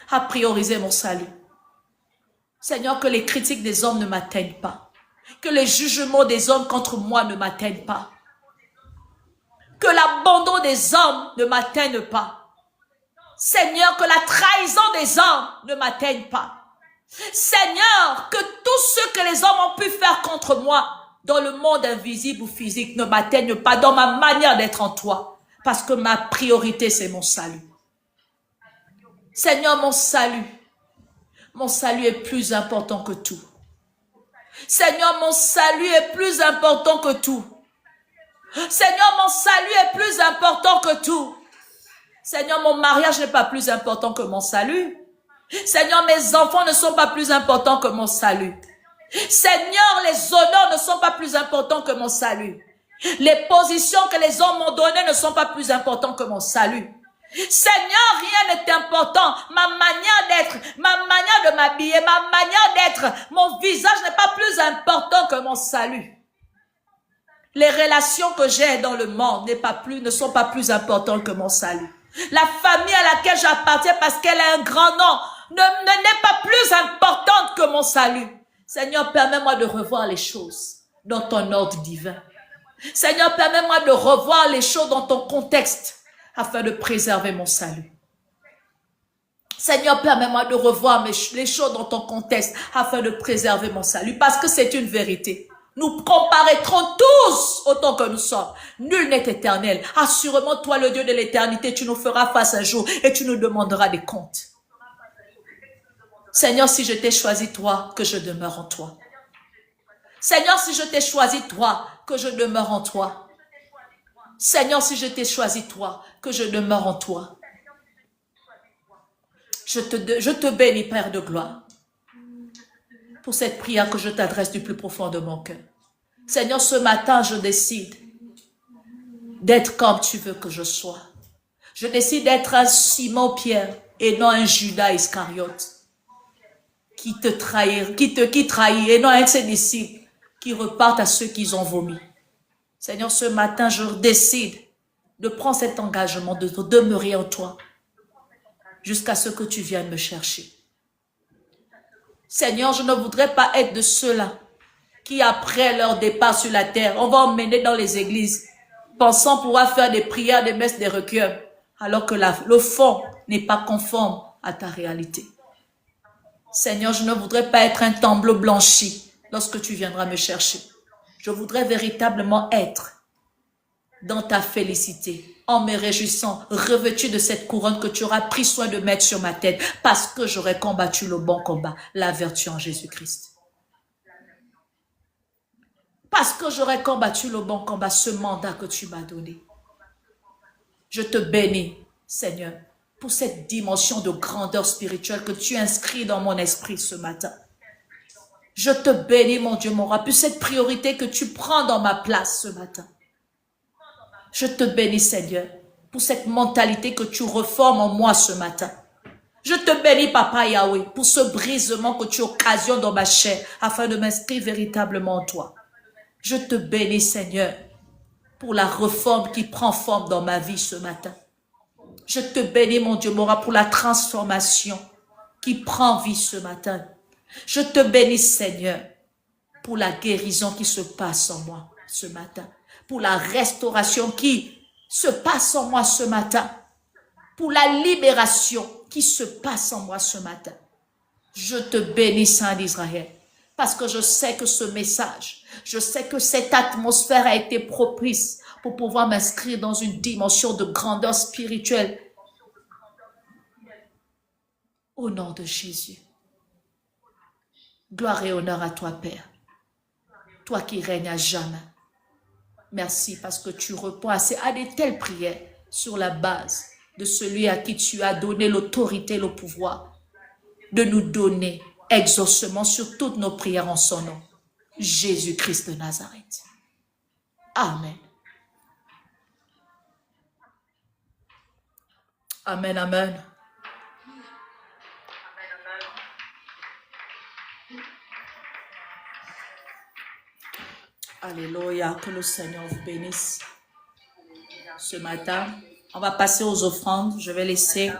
à prioriser mon salut. Seigneur, que les critiques des hommes ne m'atteignent pas. Que les jugements des hommes contre moi ne m'atteignent pas. Que l'abandon des hommes ne m'atteigne pas. Seigneur, que la trahison des hommes ne m'atteigne pas. Seigneur, que tout ce que les hommes ont pu faire contre moi dans le monde invisible ou physique ne m'atteigne pas dans ma manière d'être en toi. Parce que ma priorité, c'est mon salut. Seigneur, mon salut est plus important que tout. Seigneur, mon salut est plus important que tout. Seigneur, mon salut est plus important que tout. Seigneur, mon mariage n'est pas plus important que mon salut. Seigneur, mes enfants ne sont pas plus importants que mon salut. Seigneur, les honneurs ne sont pas plus importants que mon salut. Les positions que les hommes m'ont données ne sont pas plus importants que mon salut. Seigneur, rien n'est important. Ma manière d'être, ma manière de m'habiller, ma manière d'être, mon visage n'est pas plus important que mon salut. Les relations que j'ai dans le monde ne sont pas plus importantes que mon salut. La famille à laquelle j'appartiens parce qu'elle a un grand nom n'est pas plus importante que mon salut. Seigneur, permets-moi de revoir les choses dans ton ordre divin. Seigneur, permets-moi de revoir les choses dans ton contexte afin de préserver mon salut. Seigneur, permets-moi de revoir les choses dans ton contexte afin de préserver mon salut parce que c'est une vérité. Nous comparaîtrons tous autant que nous sommes. Nul n'est éternel. Assurément, toi, le Dieu de l'éternité, tu nous feras face un jour et tu nous demanderas des comptes. Seigneur, si je t'ai choisi, toi, que je demeure en toi. Seigneur, si je t'ai choisi, toi, que je demeure en toi. Seigneur, si je t'ai choisi, toi, que je demeure en toi. Je te bénis, Père de gloire, pour cette prière que je t'adresse du plus profond de mon cœur. Seigneur, ce matin, je décide d'être comme tu veux que je sois. Je décide d'être un Simon-Pierre et non un Judas Iscariote qui trahit et non un de ses disciples qui repartent à ceux qu'ils ont vomi. Seigneur, ce matin, je décide de prendre cet engagement de demeurer en toi jusqu'à ce que tu viennes me chercher. Seigneur, je ne voudrais pas être de ceux-là qui, après leur départ sur la terre, on va emmener dans les églises, pensant pouvoir faire des prières, des messes, des requiem, alors que le fond n'est pas conforme à ta réalité. Seigneur, je ne voudrais pas être un tableau blanchi lorsque tu viendras me chercher. Je voudrais véritablement être dans ta félicité, en me réjouissant, revêtu de cette couronne que tu auras pris soin de mettre sur ma tête, parce que j'aurai combattu le bon combat, la vertu en Jésus-Christ. Parce que j'aurai combattu le bon combat, ce mandat que tu m'as donné. Je te bénis, Seigneur, pour cette dimension de grandeur spirituelle que tu inscris dans mon esprit ce matin. Je te bénis, mon Dieu, mon roi, pour cette priorité que tu prends dans ma place ce matin. Je te bénis, Seigneur, pour cette mentalité que tu reformes en moi ce matin. Je te bénis, Papa Yahweh, pour ce brisement que tu occasionnes dans ma chair, afin de m'inscrire véritablement en toi. Je te bénis, Seigneur, pour la réforme qui prend forme dans ma vie ce matin. Je te bénis, mon Dieu, mon roi, pour la transformation qui prend vie ce matin. Je te bénis, Seigneur, pour la guérison qui se passe en moi ce matin. Pour la restauration qui se passe en moi ce matin. Pour la libération qui se passe en moi ce matin. Je te bénis, Saint d'Israël, parce que je sais que ce message, je sais que cette atmosphère a été propice pour pouvoir m'inscrire dans une dimension de grandeur spirituelle. Au nom de Jésus. Gloire et honneur à toi, Père. Toi qui règnes à jamais. Merci parce que tu réponds à de telles prières sur la base de celui à qui tu as donné l'autorité et le pouvoir de nous donner exaucement sur toutes nos prières en son nom. Jésus-Christ de Nazareth. Amen. Amen, amen. Alléluia, que le Seigneur vous bénisse. Ce matin, on va passer aux offrandes. Je vais laisser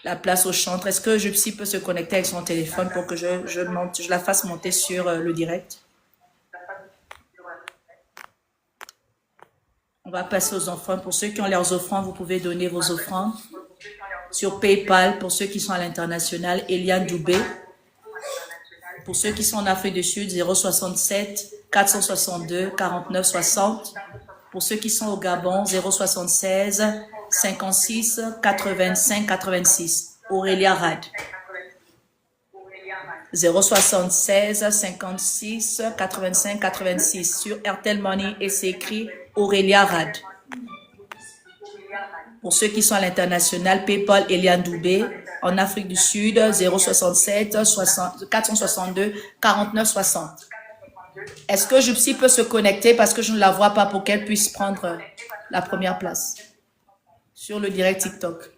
la place au chantre. Est-ce que Gypsy peut se connecter avec son téléphone pour que je la fasse monter sur le direct? On va passer aux offrandes. Pour ceux qui ont leurs offrandes, vous pouvez donner vos offrandes. Sur PayPal, pour ceux qui sont à l'international, Eliane Doubé. Pour ceux qui sont en Afrique du Sud, 067 462 49 60. Pour ceux qui sont au Gabon, 076 56 85 86. Aurélia Rad. 076 56 85 86. Sur Airtel Money, et c'est écrit Aurélia Rad. Pour ceux qui sont à l'international, PayPal Eliane Doubé. En Afrique du Sud, 067 462 49 60. Est-ce que Jupsi peut se connecter parce que je ne la vois pas pour qu'elle puisse prendre la première place sur le direct TikTok?